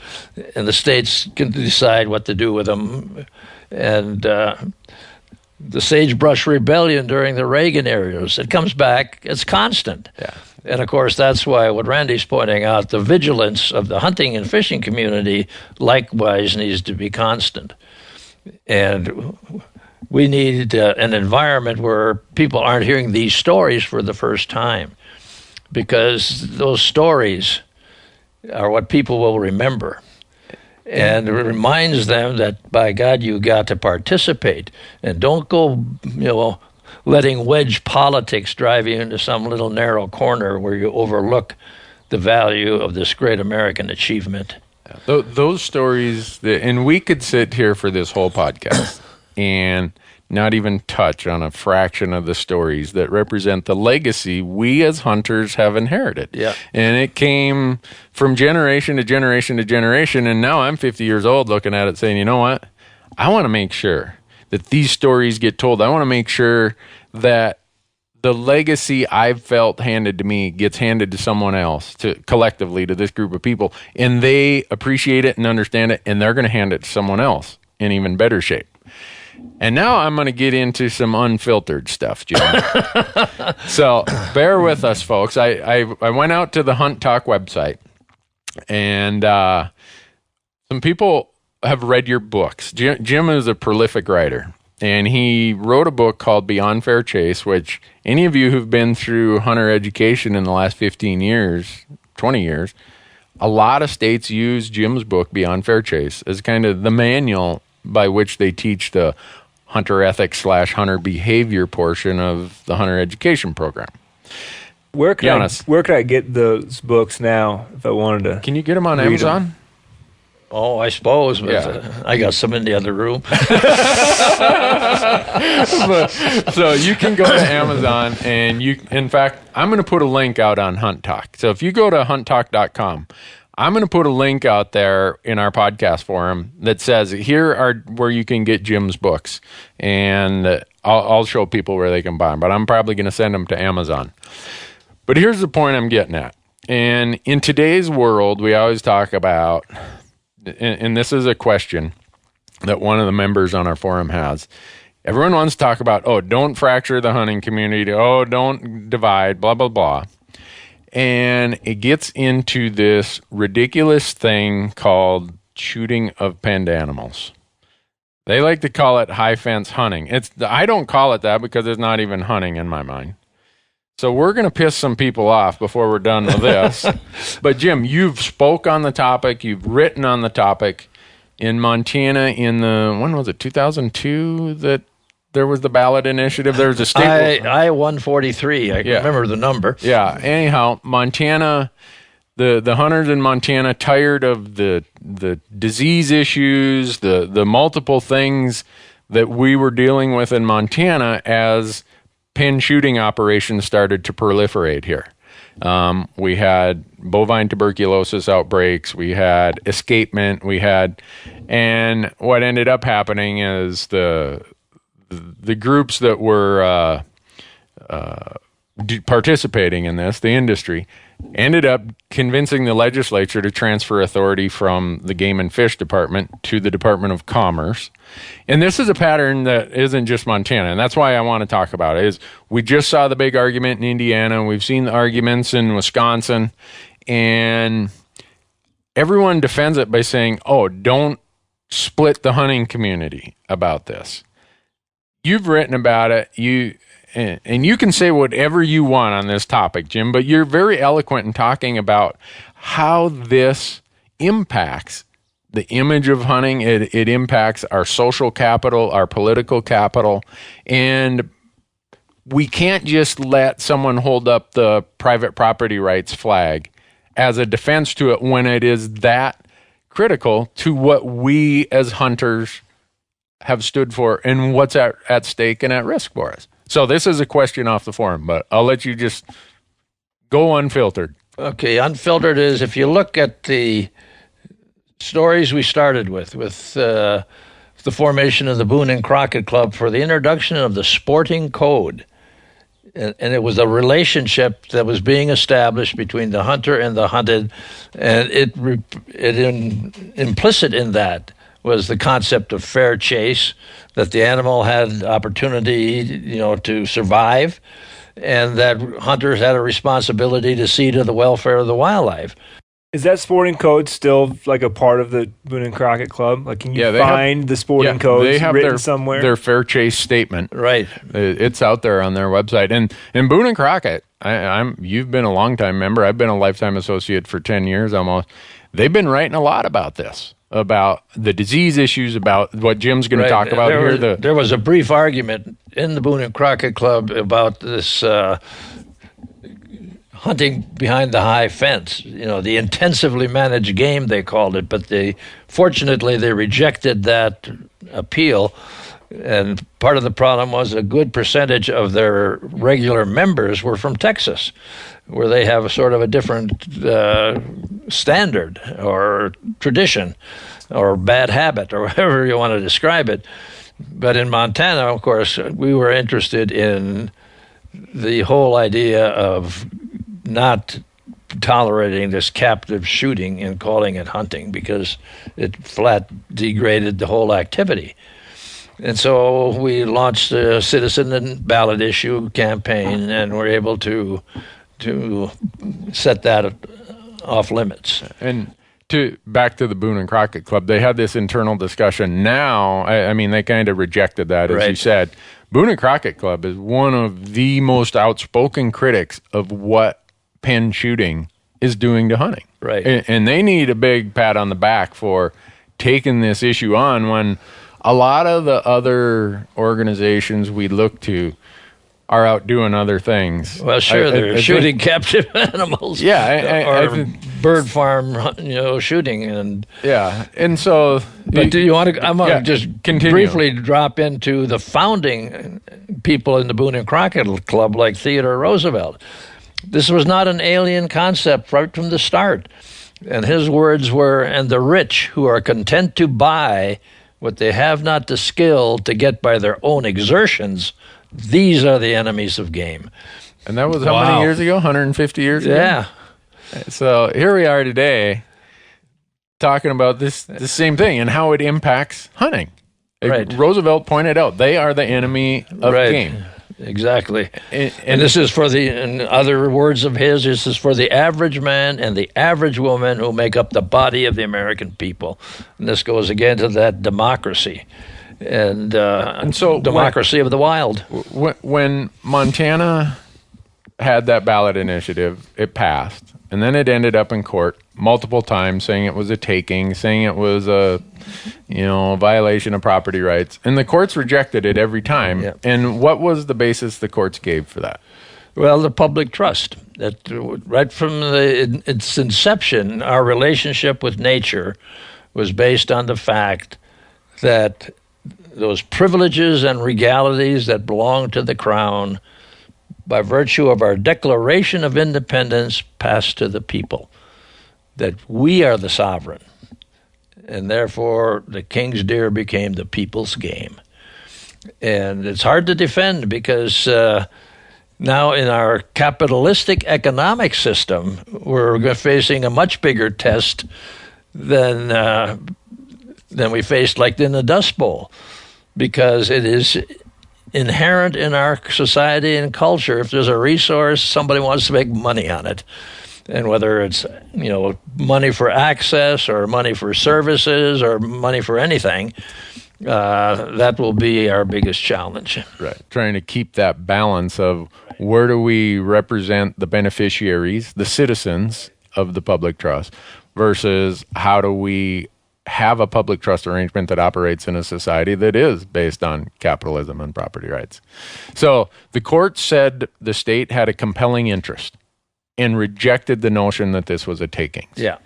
and the states can decide what to do with them. And the Sagebrush Rebellion during the Reagan eras, it comes back. It's constant. Yeah. And, of course, that's why what Randy's pointing out, the vigilance of the hunting and fishing community likewise needs to be constant. And we need an environment where people aren't hearing these stories for the first time, because those stories are what people will remember. And it reminds them that, by God, you got to participate. And don't go, letting wedge politics drive you into some little narrow corner where you overlook the value of this great American achievement. Those stories, and we could sit here for this whole podcast and not even touch on a fraction of the stories that represent the legacy we as hunters have inherited. Yeah. And it came from generation to generation to generation, and now I'm 50 years old looking at it saying, you know what? I want to make sure that these stories get told. I want to make sure that the legacy I've felt handed to me gets handed to someone else, collectively to this group of people, and they appreciate it and understand it, and they're going to hand it to someone else in even better shape. And now I'm going to get into some unfiltered stuff, Jim. So bear with us, folks. I went out to the Hunt Talk website, and some people have read your books. Jim is a prolific writer, and he wrote a book called Beyond Fair Chase, which any of you who've been through hunter education in the last 15 years, 20 years, a lot of states use Jim's book, Beyond Fair Chase, as kind of the manual by which they teach the hunter ethics / hunter behavior portion of the hunter education program. Where could I get those books now if I wanted to? Can you get them on Amazon? Oh, I suppose, but I got some in the other room. So you can go to Amazon, and in fact, I'm going to put a link out on Hunt Talk. So if you go to hunttalk.com, I'm going to put a link out there in our podcast forum that says, here are where you can get Jim's books. And I'll show people where they can buy them, but I'm probably going to send them to Amazon. But here's the point I'm getting at. And in today's world, we always talk about, and this is a question that one of the members on our forum has. Everyone wants to talk about, don't fracture the hunting community. Don't divide, blah, blah, blah. And it gets into this ridiculous thing called shooting of penned animals. They like to call it high fence hunting. I don't call it that because it's not even hunting in my mind. So we're going to piss some people off before we're done with this. But Jim, you've spoke on the topic. You've written on the topic. In Montana in when was it, 2002 that there was the ballot initiative? There was a state... I-143. I remember the number. Yeah. Anyhow, Montana, the hunters in Montana, tired of the disease issues, the multiple things that we were dealing with in Montana as pin shooting operations started to proliferate here. We had bovine tuberculosis outbreaks. We had escapement. And what ended up happening is the groups that were participating in this, the industry, ended up convincing the legislature to transfer authority from the Game and Fish Department to the Department of Commerce. And this is a pattern that isn't just Montana, and that's why I want to talk about it. Is we just saw the big argument in Indiana, we've seen the arguments in Wisconsin, and everyone defends it by saying, don't split the hunting community about this. You've written about it, and you can say whatever you want on this topic, Jim, but you're very eloquent in talking about how this impacts the image of hunting. It impacts our social capital, our political capital, and we can't just let someone hold up the private property rights flag as a defense to it when it is that critical to what we as hunters have stood for and what's at stake and at risk for us. So this is a question off the forum, but I'll let you just go unfiltered. Okay, unfiltered is, if you look at the stories we started with the formation of the Boone and Crockett Club for the introduction of the sporting code. And it was a relationship that was being established between the hunter and the hunted, and implicit in that was the concept of fair chase, that the animal had opportunity, to survive, and that hunters had a responsibility to see to the welfare of the wildlife. Is that sporting code still like a part of the Boone and Crockett Club? Like, can you find the sporting codes they have written somewhere? Their fair chase statement, right? It's out there on their website. And Boone and Crockett, you've been a long-time member. I've been a lifetime associate for 10 years almost. They've been writing a lot about this, about the disease issues, about what Jim's going to talk about here. There was a brief argument in the Boone and Crockett Club about this hunting behind the high fence, the intensively managed game, they called it, but fortunately they rejected that appeal. And part of the problem was a good percentage of their regular members were from Texas, where they have a sort of a different standard or tradition or bad habit or however you want to describe it. But in Montana, of course, we were interested in the whole idea of not tolerating this captive shooting and calling it hunting, because it flat degraded the whole activity. And so we launched a citizen and ballot issue campaign, and were able to set that off limits. And back to the Boone and Crockett Club, they had this internal discussion. Now, I mean, they kind of rejected that, as you said. Boone and Crockett Club is one of the most outspoken critics of what pen shooting is doing to hunting. Right. And they need a big pat on the back for taking this issue on, when a lot of the other organizations we look to are out doing other things. Well, sure, they're shooting captive animals. Yeah, or bird farm, shooting, and and so. But do you want to? I'm going to just continue. Briefly drop into the founding people in the Boone and Crockett Club, like Theodore Roosevelt. This was not an alien concept right from the start, and his words were, "And the rich who are content to buy what they have not the skill to get by their own exertions, these are the enemies of game." And that was how many years ago? 150 years ago? Yeah. So here we are today talking about the same thing and how it impacts hunting. Right. Roosevelt pointed out they are the enemy of game. Exactly. And this is in other words of his, this is for the average man and the average woman who make up the body of the American people. And this goes again to that democracy. And so democracy of the wild. When Montana had that ballot initiative, it passed, and then it ended up in court multiple times, saying it was a taking, saying it was a violation of property rights, and the courts rejected it every time. Yeah. And what was the basis the courts gave for that? Well, the public trust. That right from its inception, our relationship with nature was based on the fact that those privileges and regalities that belong to the crown, by virtue of our Declaration of Independence, passed to the people, that we are the sovereign, and therefore the king's deer became the people's game. And it's hard to defend, because now in our capitalistic economic system, we're facing a much bigger test than we faced like in the Dust Bowl, because it is inherent in our society and culture. If there's a resource, somebody wants to make money on it. And whether it's, money for access or money for services or money for anything, that will be our biggest challenge. Right. Trying to keep that balance of where do we represent the beneficiaries, the citizens of the public trust, versus how do we have a public trust arrangement that operates in a society that is based on capitalism and property rights. So the court said the state had a compelling interest and rejected the notion that this was a takings. Yeah.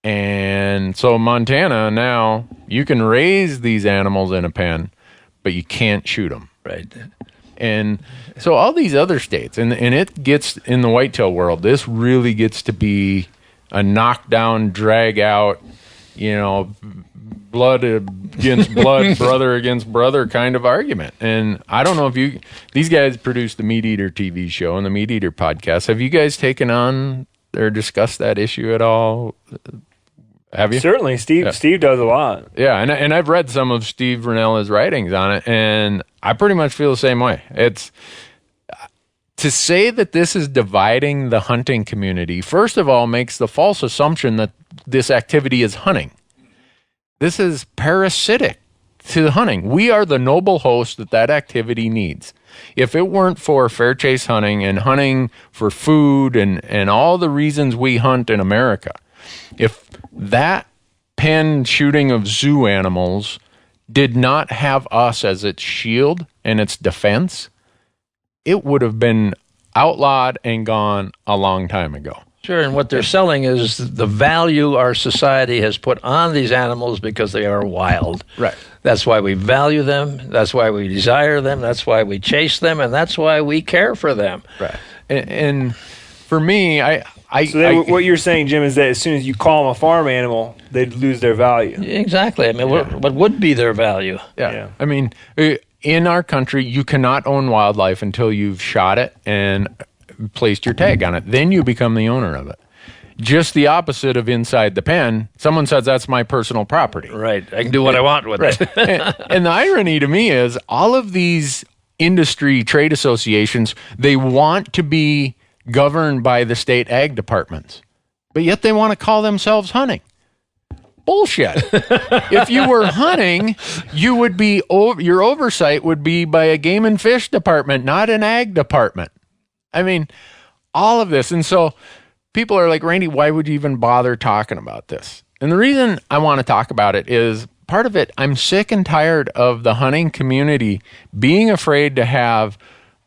And so Montana, now you can raise these animals in a pen, but you can't shoot them. Right. And so all these other states, and it gets, in the whitetail world, this really gets to be a knockdown, drag out, blood against blood, brother against brother kind of argument. And I don't know if these guys produced the Meat Eater TV show and the Meat Eater podcast. Have you guys taken on or discussed that issue at all? Have you? Certainly. Steve does a lot. Yeah, and I've read some of Steve Rinella's writings on it, and I pretty much feel the same way. to say that this is dividing the hunting community, first of all, makes the false assumption that this activity is hunting. This is parasitic to the hunting. We are the noble host that activity needs. If it weren't for fair chase hunting and hunting for food and all the reasons we hunt in America, if that pen shooting of zoo animals did not have us as its shield and its defense, it would have been outlawed and gone a long time ago. Sure, and what they're selling is the value our society has put on these animals because they are wild. Right. That's why we value them, that's why we desire them, that's why we chase them, and that's why we care for them. Right. And for me, what you're saying, Jim, is that as soon as you call them a farm animal, they'd lose their value. Exactly. I mean, what would be their value? Yeah. I mean, in our country, you cannot own wildlife until you've shot it and placed your tag on it. Then you become the owner of it. Just the opposite of inside the pen. Someone says that's my personal property. Right. I can do what I want with it. And the irony to me is all of these industry trade associations, they want to be governed by the state ag departments, but yet they want to call themselves hunting. Bullshit. If you were hunting, you would be your oversight would be by a game and fish department, not an ag department. I mean, all of this. And so people are like, Randy, why would you even bother talking about this? And the reason I want to talk about it is part of it, I'm sick and tired of the hunting community being afraid to have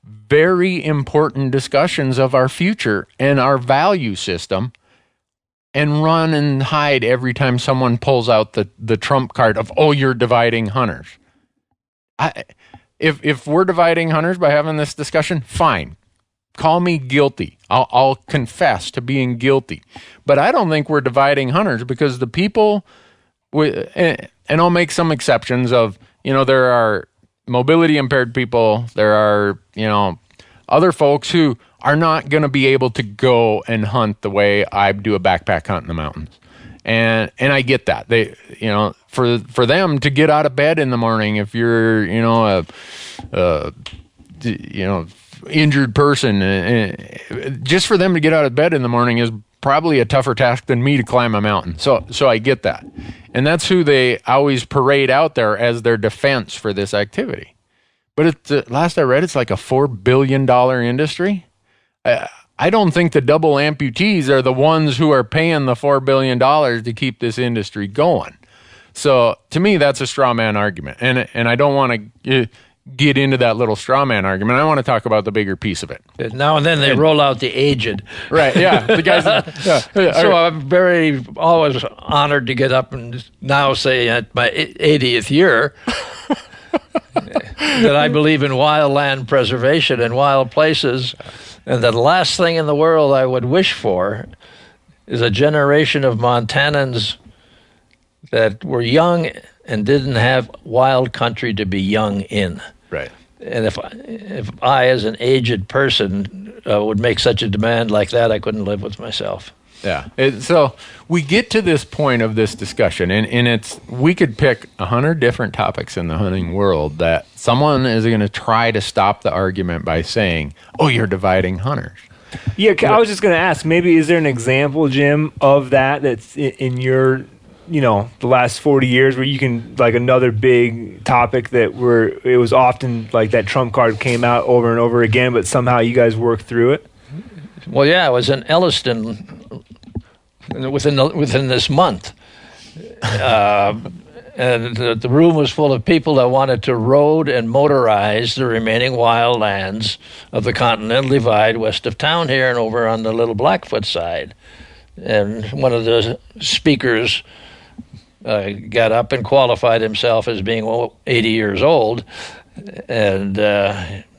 very important discussions of our future and our value system and run and hide every time someone pulls out the trump card of, oh, you're dividing hunters. If we're dividing hunters by having this discussion, fine. Call me guilty. I'll confess to being guilty. But I don't think we're dividing hunters because the people, and I'll make some exceptions of, there are mobility impaired people, there are, other folks who are not going to be able to go and hunt the way I do a backpack hunt in the mountains. And I get that. They, for them to get out of bed in the morning, if you're, injured person, just for them to get out of bed in the morning is probably a tougher task than me to climb a mountain. So I get that. And that's who they always parade out there as their defense for this activity. But last I read, it's like a $4 billion industry. I don't think the double amputees are the ones who are paying the $4 billion to keep this industry going. So to me, that's a straw man argument. And I don't want to get into that little straw man argument. I want to talk about the bigger piece of it. Now and then they roll out the aged. Right, yeah. The guys So I'm always honored to get up and now say at my 80th year that I believe in wildland preservation and wild places, and that the last thing in the world I would wish for is a generation of Montanans that were young and didn't have wild country to be young in. Right. And if I as an aged person, would make such a demand like that, I couldn't live with myself. Yeah. So we get to this point of this discussion, and we could pick 100 different topics in the hunting world that someone is going to try to stop the argument by saying, oh, you're dividing hunters. Yeah, I was just going to ask, maybe is there an example, Jim, of that's in your, the last 40 years where you can, like, another big topic that it was often like that trump card came out over and over again, but somehow you guys worked through it? Well, yeah, I was in Yellowstone within this month. And the room was full of people that wanted to road and motorize the remaining wild lands of the Continental Divide west of town here and over on the Little Blackfoot side. And one of the speakers got up and qualified himself as being 80 years old, and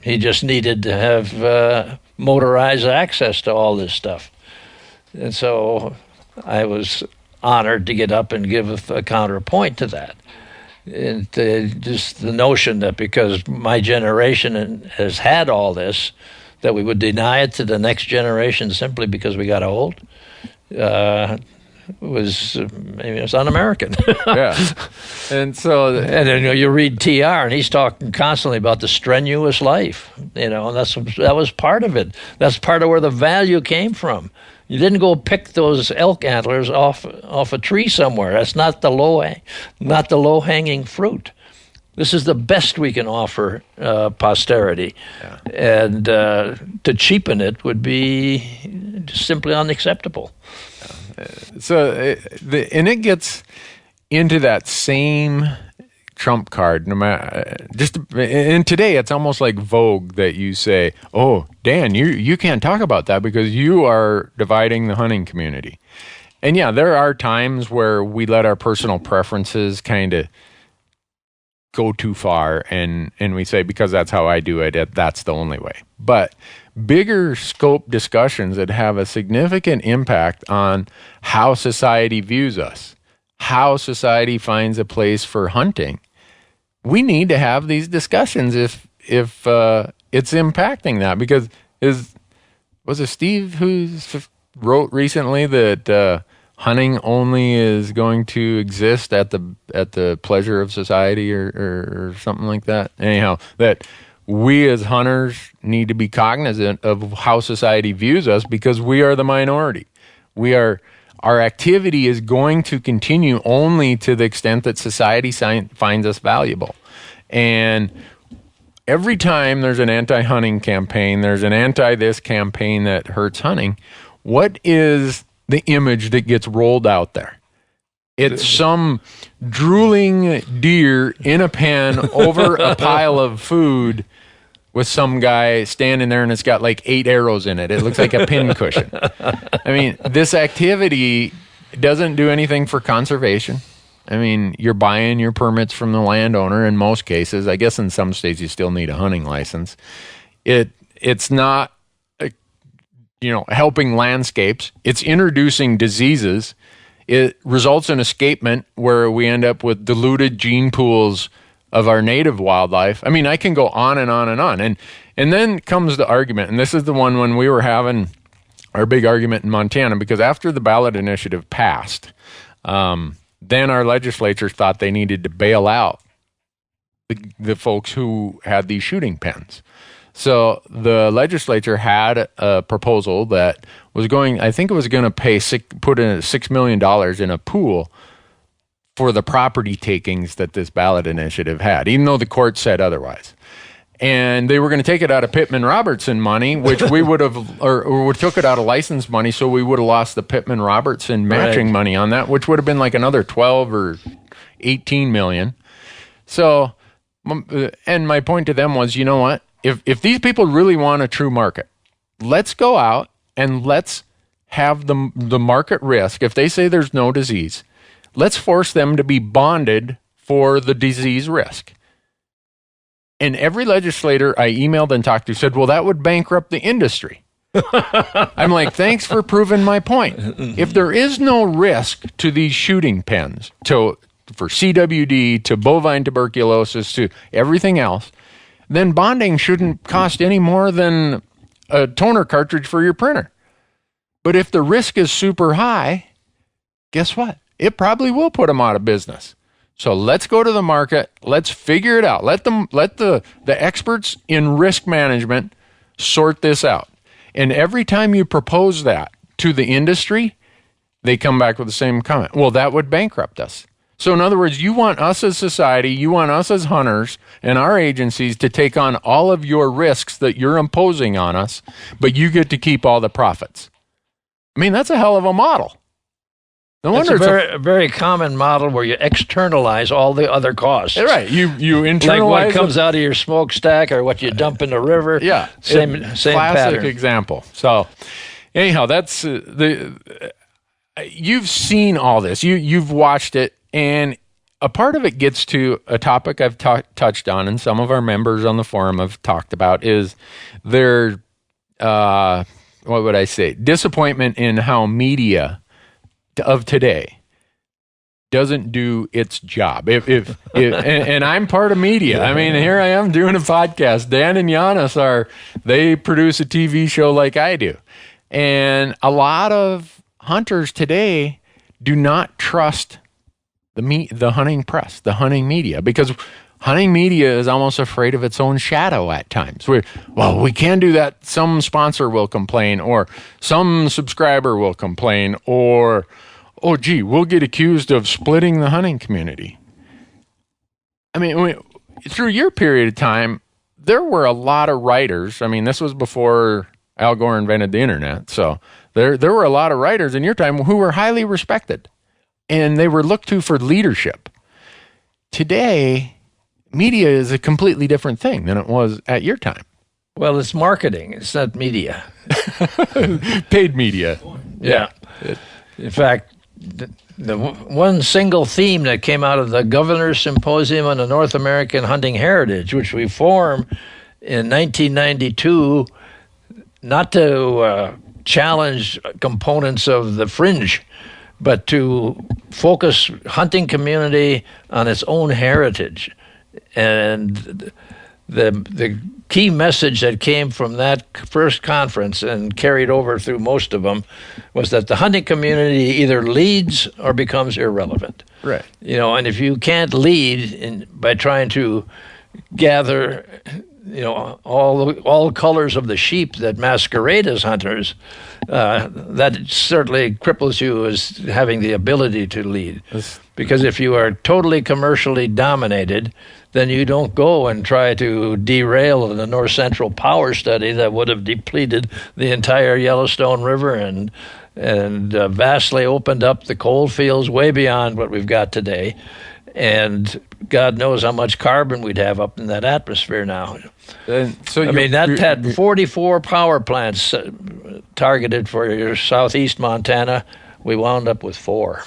he just needed to have motorized access to all this stuff. And so I was honored to get up and give a counterpoint to that. And just the notion that because my generation has had all this, that we would deny it to the next generation simply because we got old. was maybe it was un-American. Yeah, and so and then you read TR, and he's talking constantly about the strenuous life. And that was part of it. That's part of where the value came from. You didn't go pick those elk antlers off a tree somewhere. That's not the low hanging fruit. This is the best we can offer posterity, and to cheapen it would be simply unacceptable. So, and it gets into that same trump card. No matter and today, it's almost like Vogue that you say, "Oh, Dan, you can't talk about that because you are dividing the hunting community." And yeah, there are times where we let our personal preferences kind of go too far, and we say, because that's how I do it, that's the only way. But bigger scope discussions that have a significant impact on how society views us, how society finds a place for hunting, we need to have these discussions if it's impacting that. Because was it Steve who wrote recently that hunting only is going to exist at the pleasure of society or something like that? Anyhow, that we as hunters need to be cognizant of how society views us because we are the minority. Our activity is going to continue only to the extent that society finds us valuable. And every time there's an anti-hunting campaign, there's an anti-this campaign that hurts hunting, what is the image that gets rolled out there? It's some drooling deer in a pen over a pile of food with some guy standing there and it's got like 8 arrows in it. It looks like a pin cushion. I mean, this activity doesn't do anything for conservation. I mean, you're buying your permits from the landowner in most cases. I guess in some states you still need a hunting license. It's not helping landscapes. It's introducing diseases. It results in escapement where we end up with diluted gene pools of our native wildlife. I mean, I can go on and on and on. And then comes the argument, and this is the one when we were having our big argument in Montana, because after the ballot initiative passed, then our legislatures thought they needed to bail out the folks who had these shooting pens. So the legislature had a proposal that was going, I think it was going to put in $6 million in a pool for the property takings that this ballot initiative had, even though the court said otherwise. And they were going to take it out of Pittman-Robertson money, which we would have, or we took it out of license money, so we would have lost the Pittman-Robertson matching money on that, which would have been like another 12 or 18 million. So, and my point to them was, you know what? If these people really want a true market, let's go out and let's have the market risk. If they say there's no disease, let's force them to be bonded for the disease risk. And every legislator I emailed and talked to said, well, that would bankrupt the industry. I'm like, thanks for proving my point. If there is no risk to these shooting pens, for CWD, to bovine tuberculosis, to everything else, then bonding shouldn't cost any more than a toner cartridge for your printer. But if the risk is super high, guess what? It probably will put them out of business. So let's go to the market. Let's figure it out. Let the experts in risk management sort this out. And every time you propose that to the industry, they come back with the same comment. Well, that would bankrupt us. So in other words, you want us as society, you want us as hunters and our agencies to take on all of your risks that you're imposing on us, but you get to keep all the profits. I mean, that's a hell of a model. No wonder it's a very common model where you externalize all the other costs. Right. You internalize like what comes out of your smokestack or what you dump in the river. Yeah. Same classic pattern. example. So anyhow, that's you've seen all this. You've watched it, and a part of it gets to a topic I've touched on, and some of our members on the forum have talked about, is their what would I say? Disappointment in how media of today doesn't do its job. And I'm part of media. I mean, here I am doing a podcast. Dan and Janis they produce a TV show like I do. And a lot of hunters today do not trust the hunting press, the hunting media, because hunting media is almost afraid of its own shadow at times. We can't do that. Some sponsor will complain, or some subscriber will complain, or, oh, gee, we'll get accused of splitting the hunting community. I mean, through your period of time, there were a lot of writers. I mean, this was before Al Gore invented the internet. So there were a lot of writers in your time who were highly respected, and they were looked to for leadership. Today, media is a completely different thing than it was at your time. Well, it's marketing. It's not media. Paid media. Yeah. In fact, the one single theme that came out of the Governor's Symposium on the North American Hunting Heritage, which we formed in 1992, not to challenge components of the fringe, but to focus hunting community on its own heritage. And the key message that came from that first conference and carried over through most of them was that the hunting community either leads or becomes irrelevant. Right. And if you can't lead by trying to gather, all colors of the sheep that masquerade as hunters, that certainly cripples you as having the ability to lead. Because if you are totally commercially dominated, then you don't go and try to derail the North Central power study that would have depleted the entire Yellowstone River and vastly opened up the coal fields way beyond what we've got today. And God knows how much carbon we'd have up in that atmosphere now. That had 44 power plants targeted for your southeast Montana. We wound up with 4.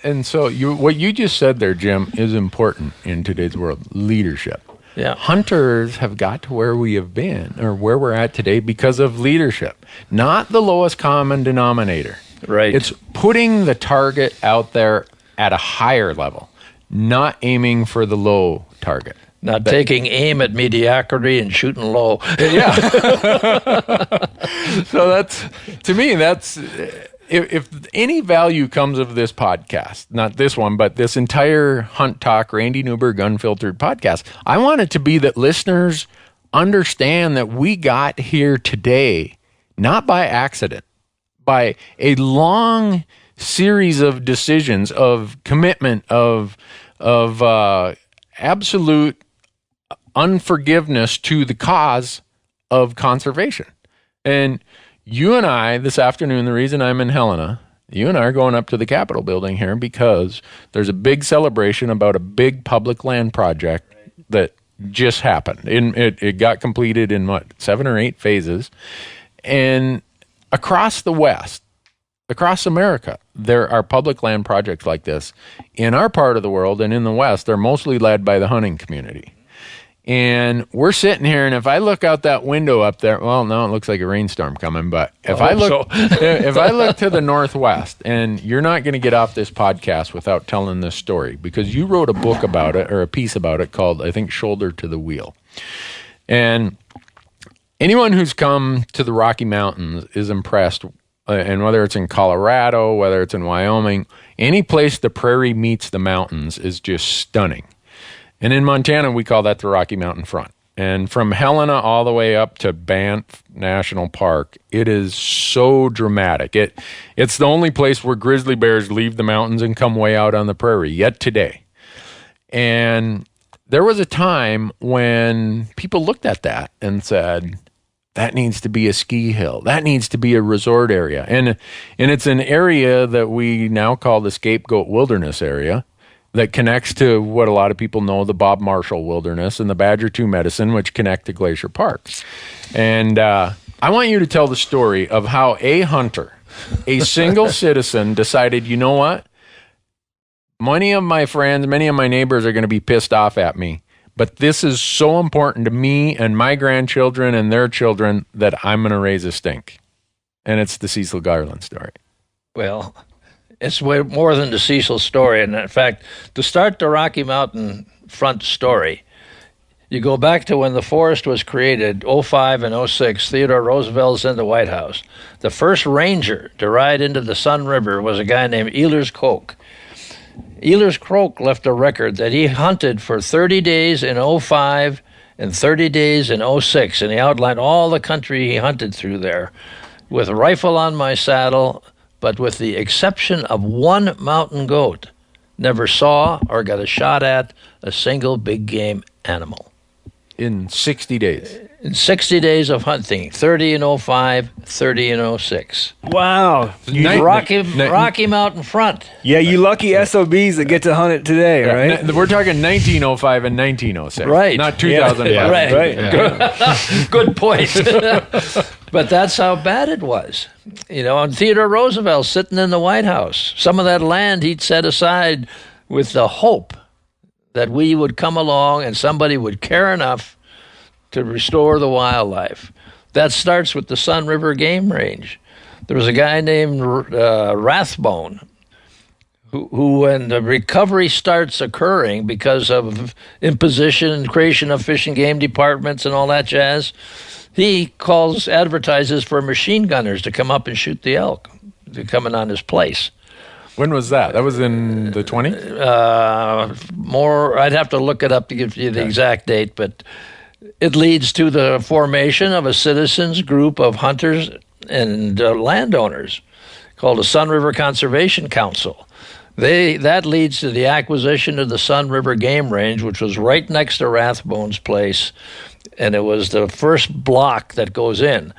And so what you just said there, Jim, is important in today's world, leadership. Yeah. Hunters have got to where we have been, or where we're at today, because of leadership, not the lowest common denominator. Right. It's putting the target out there at a higher level, not aiming for the low target. Not taking aim at mediocrity and shooting low. Yeah. So to me, if any value comes of this podcast, not this one, but this entire Hunt Talk, Randy Newberg Unfiltered podcast, I want it to be that listeners understand that we got here today, not by accident, by a long series of decisions, of commitment, of absolute unforgiveness to the cause of conservation. And you and I, this afternoon, the reason I'm in Helena, you and I are going up to the Capitol building here because there's a big celebration about a big public land project that just happened. It got completed in, 7 or 8 phases. And across the West, across America, there are public land projects like this. In our part of the world and in the West, they're mostly led by the hunting community. And we're sitting here, and if I look out that window up there, well, no, it looks like a rainstorm coming. But if I look to the northwest, and you're not going to get off this podcast without telling this story, because you wrote a book about it, or a piece about it called, I think, Shoulder to the Wheel. And anyone who's come to the Rocky Mountains is impressed, and whether it's in Colorado, whether it's in Wyoming, any place the prairie meets the mountains is just stunning. And in Montana, we call that the Rocky Mountain Front. And from Helena all the way up to Banff National Park, it is so dramatic. It's the only place where grizzly bears leave the mountains and come way out on the prairie, yet today. And there was a time when people looked at that and said, that needs to be a ski hill. That needs to be a resort area. And it's an area that we now call the Scapegoat Wilderness area, that connects to what a lot of people know, the Bob Marshall Wilderness and the Badger 2 Medicine, which connect to Glacier Park. And I want you to tell the story of how a hunter, a single citizen, decided, you know what? Many of my friends, many of my neighbors are going to be pissed off at me, but this is so important to me and my grandchildren and their children that I'm going to raise a stink. And it's the Cecil Garland story. Well, it's way more than the Cecil story. And in fact, to start the Rocky Mountain Front story, You go back to when the forest was created, 05 and 06, Theodore Roosevelt's in the White House. The first ranger to ride into the Sun River was a guy named Ehlers Koch. Ehlers Koch left a record that he hunted for 30 days in 05 and 30 days in 06, and he outlined all the country he hunted through there with a rifle on my saddle, but with the exception of one mountain goat, never saw or got a shot at a single big game animal. In 60 days. In 60 days of hunting, 30 in 05, 30 in 06. Wow. Rocky Mountain front. Yeah, you lucky SOBs that get to hunt it today, right? We're talking 1905 and 1906. Right. Not 2005. Yeah, right. Yeah. Good point. But that's how bad it was. And Theodore Roosevelt sitting in the White House, some of that land he'd set aside with the hope that we would come along and somebody would care enough to restore the wildlife. That starts with the Sun River Game Range. There was a guy named Rathbone who, when the recovery starts occurring because of imposition and creation of fish and game departments and all that jazz, he advertises for machine gunners to come up and shoot the elk. They're coming on his place. When was that? That was in the 20s? I'd have to look it up to give you the exact date, but it leads to the formation of a citizens group of hunters and landowners called the Sun River Conservation Council. That leads to the acquisition of the Sun River Game Range, which was right next to Rathbone's place, and it was the first block that goes in.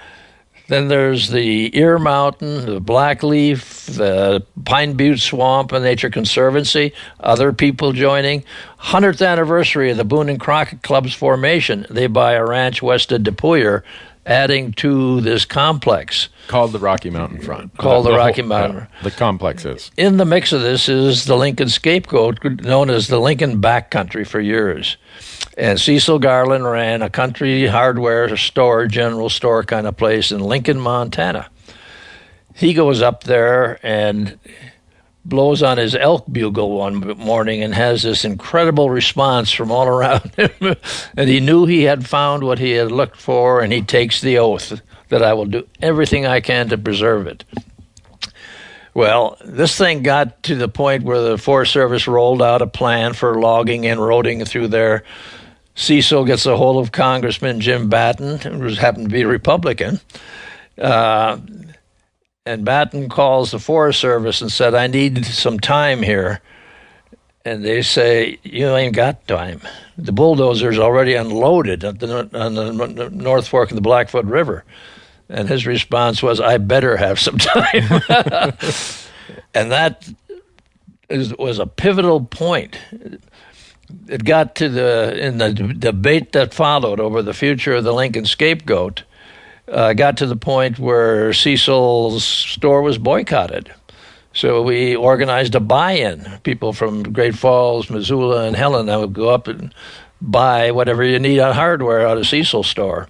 Then there's the Ear Mountain, the Blackleaf, the Pine Butte Swamp and Nature Conservancy, other people joining. 100th anniversary of the Boone and Crockett Club's formation. They buy a ranch west of Depouiller, adding to this complex. Called the Rocky Mountain Front. The complex is. In the mix of this is the Lincoln scapegoat, known as the Lincoln Backcountry for years. And Cecil Garland ran a country hardware store, general store kind of place in Lincoln, Montana. He goes up there and blows on his elk bugle one morning and has this incredible response from all around him. And he knew he had found what he had looked for, and he takes the oath that I will do everything I can to preserve it. Well, this thing got to the point where the Forest Service rolled out a plan for logging and roading through there. Cecil gets a hold of Congressman Jim Batten, who happened to be a Republican, and Batten calls the Forest Service and said, I need some time here. And they say, you ain't got time. The bulldozer's already unloaded on the North Fork of the Blackfoot River. And his response was, I better have some time. And that was a pivotal point. It got to in the debate that followed over the future of the Lincoln scapegoat, got to the point where Cecil's store was boycotted. So we organized a buy-in. People from Great Falls, Missoula, and Helena would go up and buy whatever you need on hardware out of Cecil's store.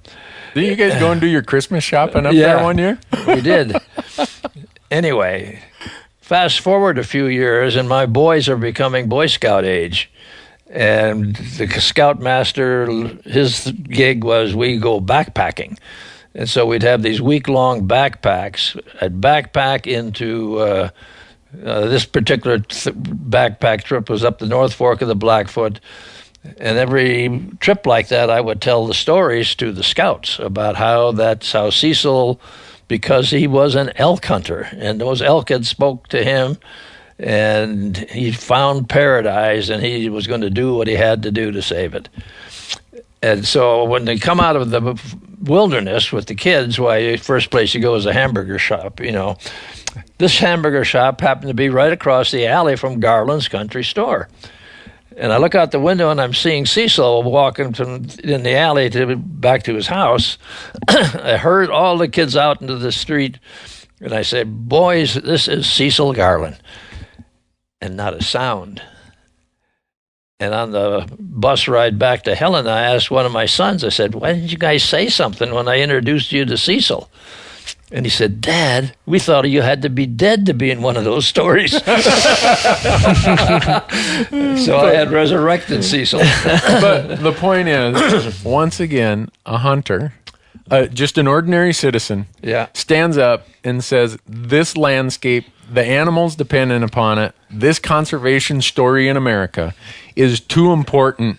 Did you guys go and do your Christmas shopping up there one year? We did. Anyway, fast forward a few years, and my boys are becoming Boy Scout age. And the scoutmaster, his gig was we go backpacking. And so we'd have these week-long backpacks. I'd backpack into this particular backpack trip was up the North Fork of the Blackfoot. And every trip like that, I would tell the stories to the scouts about how Cecil, because he was an elk hunter, and those elk had spoke to him, and he found paradise, and he was going to do what he had to do to save it. And so when they come out of the wilderness with the kids, the first place you go is a hamburger shop, This hamburger shop happened to be right across the alley from Garland's country store. And I look out the window, and I'm seeing Cecil walking in the alley back to his house. I heard all the kids out into the street, and I said, boys, this is Cecil Garland. And not a sound. And on the bus ride back to Helena, I asked one of my sons, I said, why didn't you guys say something when I introduced you to Cecil? And he said, "Dad, we thought you had to be dead to be in one of those stories." So I had resurrected Cecil. But the point is, once again, a hunter, just an ordinary citizen, stands up and says, this landscape, the animals dependent upon it, this conservation story in America is too important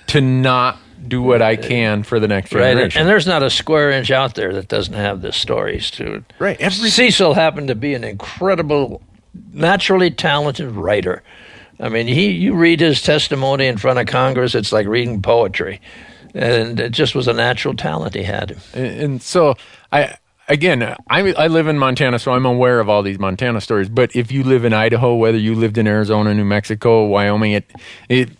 to not do what I can for the next generation. Right, and there's not a square inch out there that doesn't have the stories to it. Right. Cecil happened to be an incredible, naturally talented writer. I mean, you read his testimony in front of Congress, it's like reading poetry. And it just was a natural talent he had. And so, I live in Montana, so I'm aware of all these Montana stories. But if you live in Idaho, whether you lived in Arizona, New Mexico, Wyoming,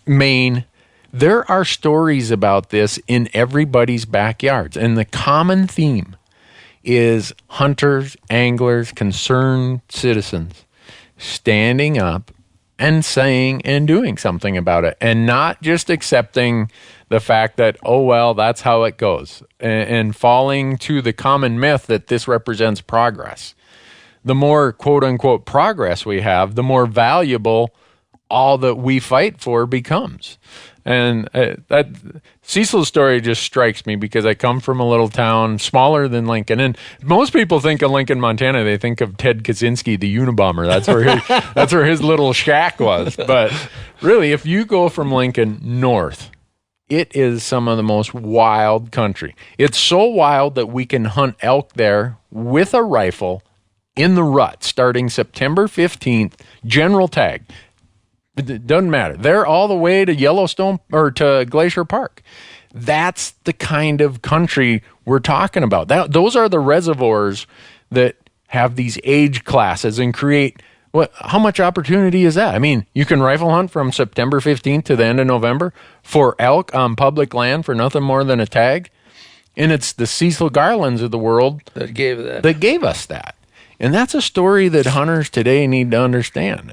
Maine, there are stories about this in everybody's backyards. And the common theme is hunters, anglers, concerned citizens standing up and saying and doing something about it, and not just accepting the fact that, oh, well, that's how it goes, and falling to the common myth that this represents progress. The more quote-unquote progress we have, the more valuable all that we fight for becomes. And that Cecil's story just strikes me because I come from a little town smaller than Lincoln, and most people think of Lincoln, Montana. They think of Ted Kaczynski, the Unabomber. That's where his little shack was. But really, if you go from Lincoln north, it is some of the most wild country. It's so wild that we can hunt elk there with a rifle in the rut starting September 15th. General tag. It doesn't matter. They're all the way to Yellowstone or to Glacier Park. That's the kind of country we're talking about. Those are the reservoirs that have these age classes and create how much opportunity is that? I mean, you can rifle hunt from September 15th to the end of November for elk on public land for nothing more than a tag. And it's the Cecil Garlands of the world that gave us that. And that's a story that hunters today need to understand.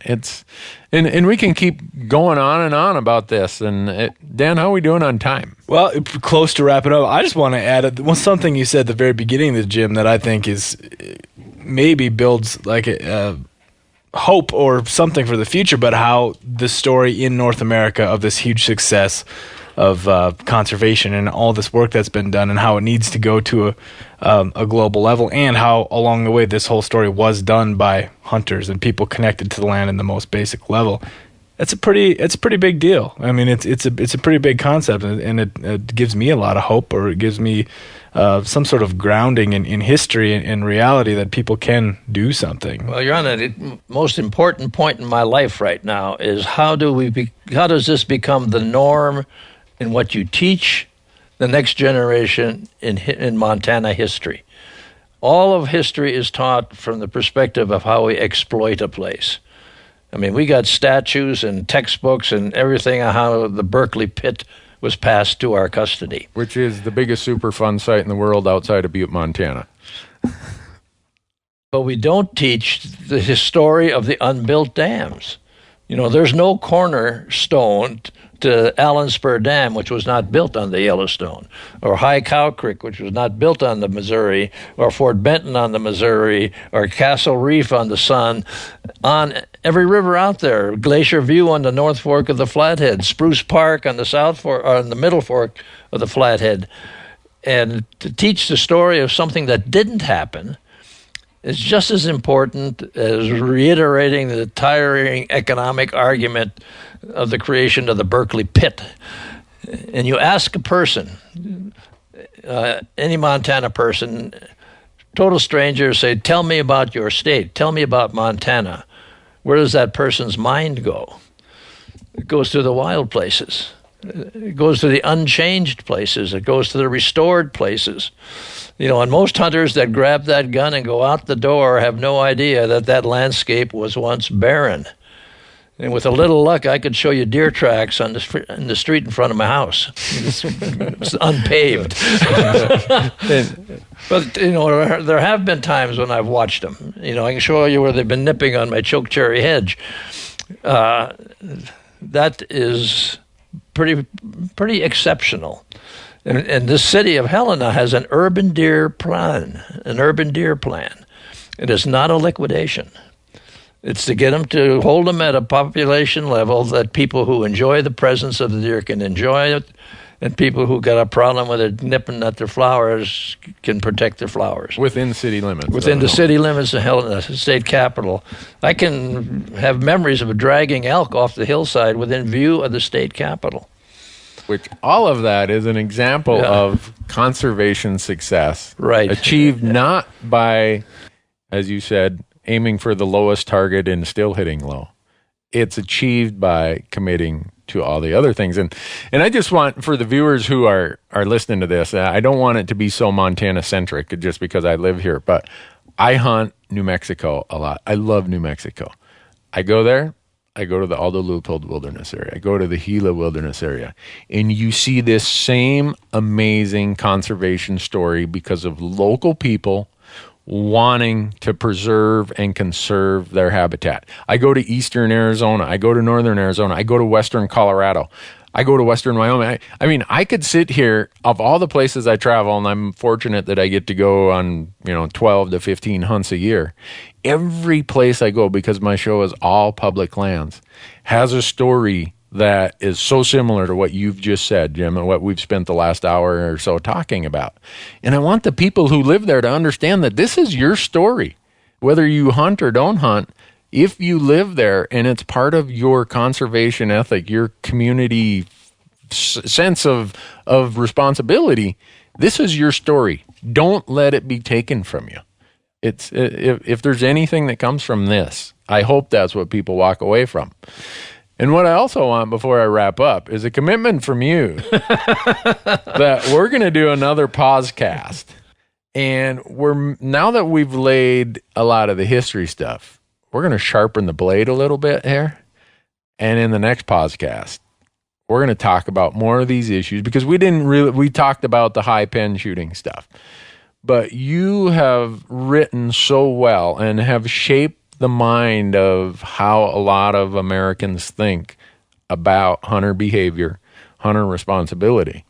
And we can keep going on and on about this. And Dan, how are we doing on time? Well, close to wrapping up. I just want to add something you said at the very beginning of this, Jim, that I think is maybe builds like a hope or something for the future, but how the story in North America of this huge success of conservation and all this work that's been done, and how it needs to go to a global level, and how along the way this whole story was done by hunters and people connected to the land in the most basic level. It's a pretty big deal. I mean, it's a pretty big concept, and it gives me a lot of hope, or it gives me some sort of grounding in history and reality that people can do something. Well, Your Honor, the most important point in my life right now is how does this become the norm in what you teach the next generation in Montana history? All of history is taught from the perspective of how we exploit a place. I mean, we got statues and textbooks and everything on how the Berkeley Pit was passed to our custody. Which is the biggest Superfund site in the world outside of Butte, Montana. But we don't teach the history of the unbuilt dams. You know, there's no cornerstone to Allen Spur Dam, which was not built on the Yellowstone, or High Cow Creek, which was not built on the Missouri, or Fort Benton on the Missouri, or Castle Reef on the Sun, on every river out there. Glacier View on the North Fork of the Flathead, Spruce Park on the South Fork, on the Middle Fork of the Flathead. And to teach the story of something that didn't happen is just as important as reiterating the tiring economic argument of the creation of the Berkeley Pit. And you ask a person, any Montana person, total stranger, say, tell me about your state, tell me about Montana. Where does that person's mind go? It goes to the wild places. It goes to the unchanged places. It goes to the restored places. You know, and most hunters that grab that gun and go out the door have no idea that that landscape was once barren. And with a little luck, I could show you deer tracks on the street in front of my house. It's unpaved. But, you know, there have been times when I've watched them. You know, I can show you where they've been nipping on my chokecherry hedge. That is pretty exceptional. And this city of Helena has an urban deer plan. It is not a liquidation. It's to get them to hold them at a population level that people who enjoy the presence of the deer can enjoy it, and people who got a problem with it nipping at their flowers can protect their flowers. Within city limits. Within the city limits of Helena, the state capital. I can have memories of dragging elk off the hillside within view of the state capital. Which all of that is an example of conservation success. Right. Achieved not by, as you said, aiming for the lowest target and still hitting low. It's achieved by committing to all the other things. And I just want, for the viewers who are listening to this, I don't want it to be so Montana-centric just because I live here, but I hunt New Mexico a lot. I love New Mexico. I go there. I go to the Aldo Leopold Wilderness area. I go to the Gila Wilderness area. And you see this same amazing conservation story because of local people wanting to preserve and conserve their habitat. I go to eastern Arizona. I go to northern Arizona. I go to western Colorado. I go to western Wyoming. I mean, I could sit here, of all the places I travel, and I'm fortunate that I get to go on, 12 to 15 hunts a year. Every place I go, because my show is all public lands, has a story that is so similar to what you've just said, Jim, and what we've spent the last hour or so talking about. And I want the people who live there to understand that this is your story. Whether you hunt or don't hunt, if you live there and it's part of your conservation ethic, your community sense of responsibility, this is your story. Don't let it be taken from you. It's if there's anything that comes from this, I hope that's what people walk away from. And what I also want before I wrap up is a commitment from you that we're going to do another podcast. And now that we've laid a lot of the history stuff, we're going to sharpen the blade a little bit here. And in the next podcast, we're going to talk about more of these issues because we talked about the high pen shooting stuff. But you have written so well and have shaped the mind of how a lot of Americans think about hunter behavior, hunter responsibility.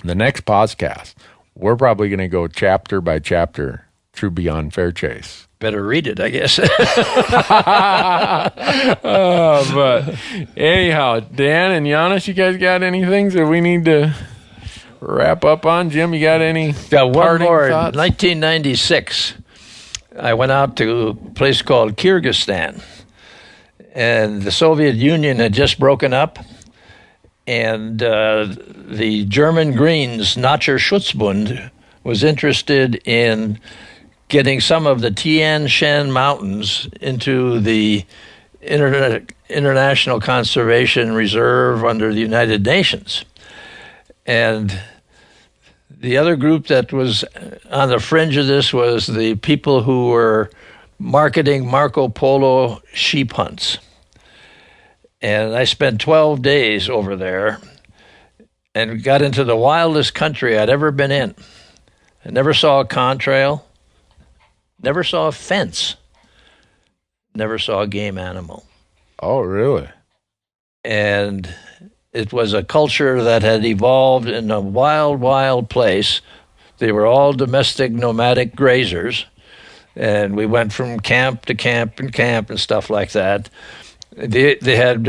In the next podcast, we're probably going to go chapter by chapter through Beyond Fair Chase. Better read it, I guess. But anyhow, Dan and Janis, you guys got anything that we need to wrap up on? Jim, you got any parting thoughts? 1996, I went out to a place called Kyrgyzstan, and the Soviet Union had just broken up, and the German Greens, Nacher Schutzbund, was interested in getting some of the Tian Shan Mountains into the International Conservation Reserve under the United Nations. And the other group that was on the fringe of this was the people who were marketing Marco Polo sheep hunts. And I spent 12 days over there and got into the wildest country I'd ever been in. I never saw a contrail, never saw a fence, never saw a game animal. Oh, really? And it was a culture that had evolved in a wild, wild place. They were all domestic nomadic grazers, and we went from camp to camp and camp and stuff like that. They had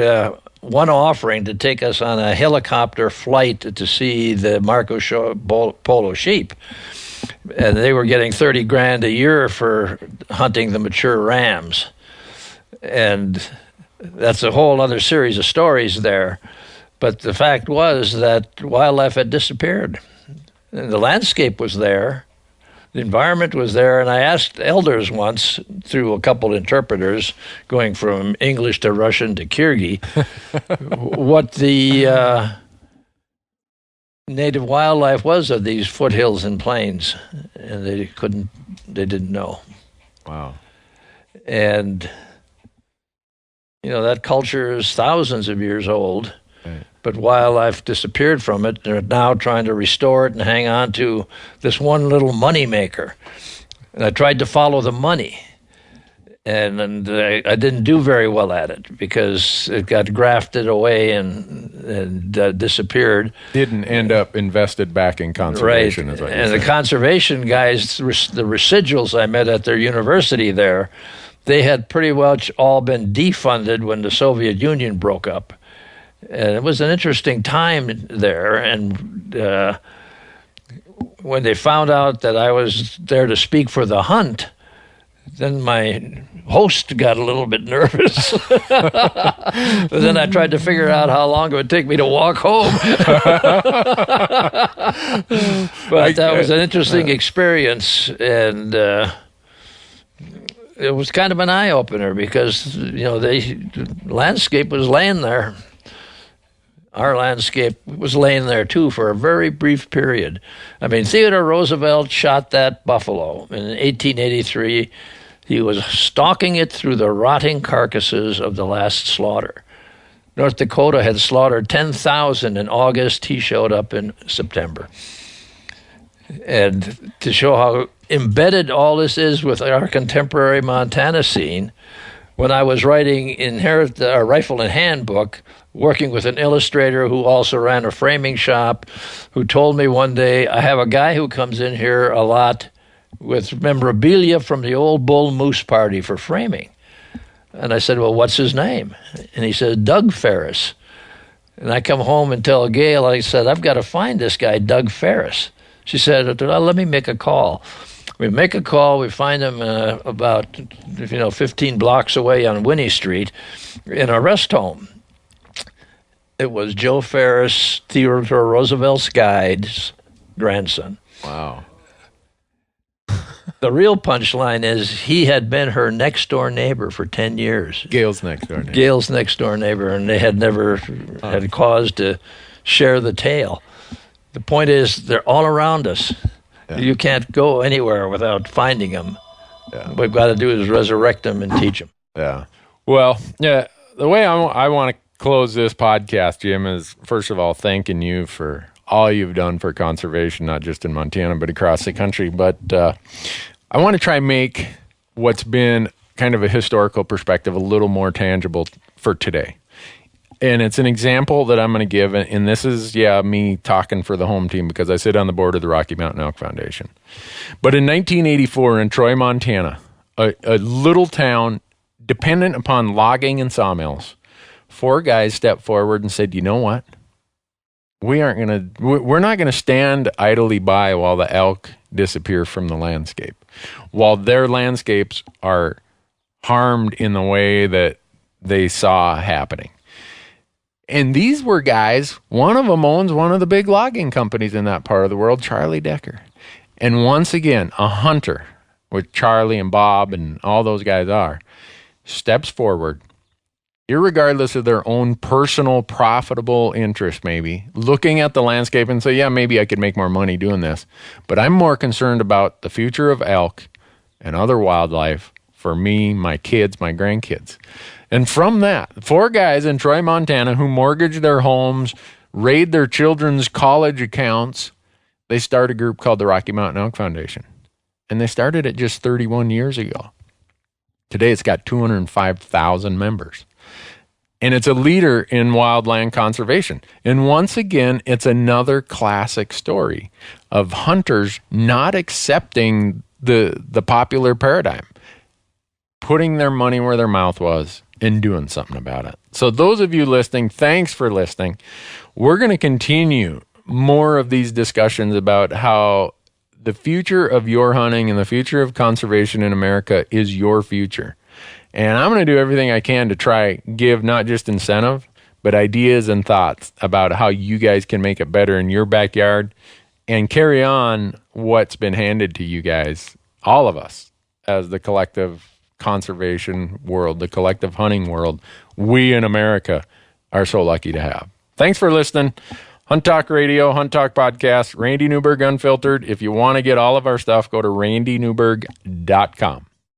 one offering to take us on a helicopter flight to see the Marco Polo sheep. And they were getting $30,000 a year for hunting the mature rams. And that's a whole other series of stories there. But the fact was that wildlife had disappeared. And the landscape was there. The environment was there. And I asked elders once, through a couple interpreters, going from English to Russian to Kyrgyz, what the native wildlife was of these foothills and plains. And they didn't know. Wow. And, that culture is thousands of years old. Right. But wildlife disappeared from it. They're now trying to restore it and hang on to this one little money maker. And I tried to follow the money. And I didn't do very well at it because it got grafted away in and disappeared. Didn't end up invested back in conservation, Right. is what And you're the conservation guys, the residuals I met at their university there, they had pretty much all been defunded when the Soviet Union broke up. And it was an interesting time there. And when they found out that I was there to speak for the hunt, then my host got a little bit nervous. But then I tried to figure out how long it would take me to walk home. But that was an interesting experience, and it was kind of an eye-opener because, the landscape was laying there. Our landscape was laying there, too, for a very brief period. I mean, Theodore Roosevelt shot that buffalo in 1883. He was stalking it through the rotting carcasses of the last slaughter. North Dakota had slaughtered 10,000 in August. He showed up in September. And to show how embedded all this is with our contemporary Montana scene, when I was writing Rifle in Hand book, working with an illustrator who also ran a framing shop, who told me one day, I have a guy who comes in here a lot with memorabilia from the old Bull Moose Party for framing. And I said, well, what's his name? And he said, Doug Ferris. And I come home and tell Gail, I said, I've got to find this guy, Doug Ferris. She said, let me make a call. We make a call. We find him about 15 blocks away on Winnie Street in a rest home. It was Joe Ferris, Theodore Roosevelt's guide's grandson. Wow. The real punchline is he had been her next-door neighbor for 10 years. Gail's next-door neighbor. Gail's next-door neighbor, and they had never had cause to share the tale. The point is, they're all around us. Yeah. You can't go anywhere without finding them. Yeah. What we've got to do is resurrect them and teach them. Yeah. Well, the way I want to close this podcast, Jim, is first of all thanking you for all you've done for conservation, not just in Montana, but across the country. But I want to try and make what's been kind of a historical perspective a little more tangible for today. And it's an example that I'm going to give, and this is, me talking for the home team because I sit on the board of the Rocky Mountain Elk Foundation. But in 1984 in Troy, Montana, a little town dependent upon logging and sawmills, 4 guys stepped forward and said, you know what? We're not going to stand idly by while the elk disappear from the landscape, while their landscapes are harmed in the way that they saw happening. And these were guys, one of them owns one of the big logging companies in that part of the world, Charlie Decker. And once again, a hunter, which Charlie and Bob and all those guys are, steps forward, irregardless of their own personal profitable interest maybe, looking at the landscape and say, maybe I could make more money doing this. But I'm more concerned about the future of elk and other wildlife for me, my kids, my grandkids. And from that, 4 guys in Troy, Montana, who mortgaged their homes, raid their children's college accounts, they started a group called the Rocky Mountain Elk Foundation. And they started it just 31 years ago. Today, it's got 205,000 members. And it's a leader in wildland conservation. And once again, it's another classic story of hunters not accepting the popular paradigm, putting their money where their mouth was, and doing something about it. So those of you listening, thanks for listening. We're going to continue more of these discussions about how the future of your hunting and the future of conservation in America is your future. And I'm going to do everything I can to try give not just incentive, but ideas and thoughts about how you guys can make it better in your backyard and carry on what's been handed to you guys, all of us, as the collective conservation world, the collective hunting world, we in America are so lucky to have. Thanks for listening. Hunt Talk Radio, Hunt Talk Podcast, Randy Newberg Unfiltered. If you want to get all of our stuff, go to randynewberg.com.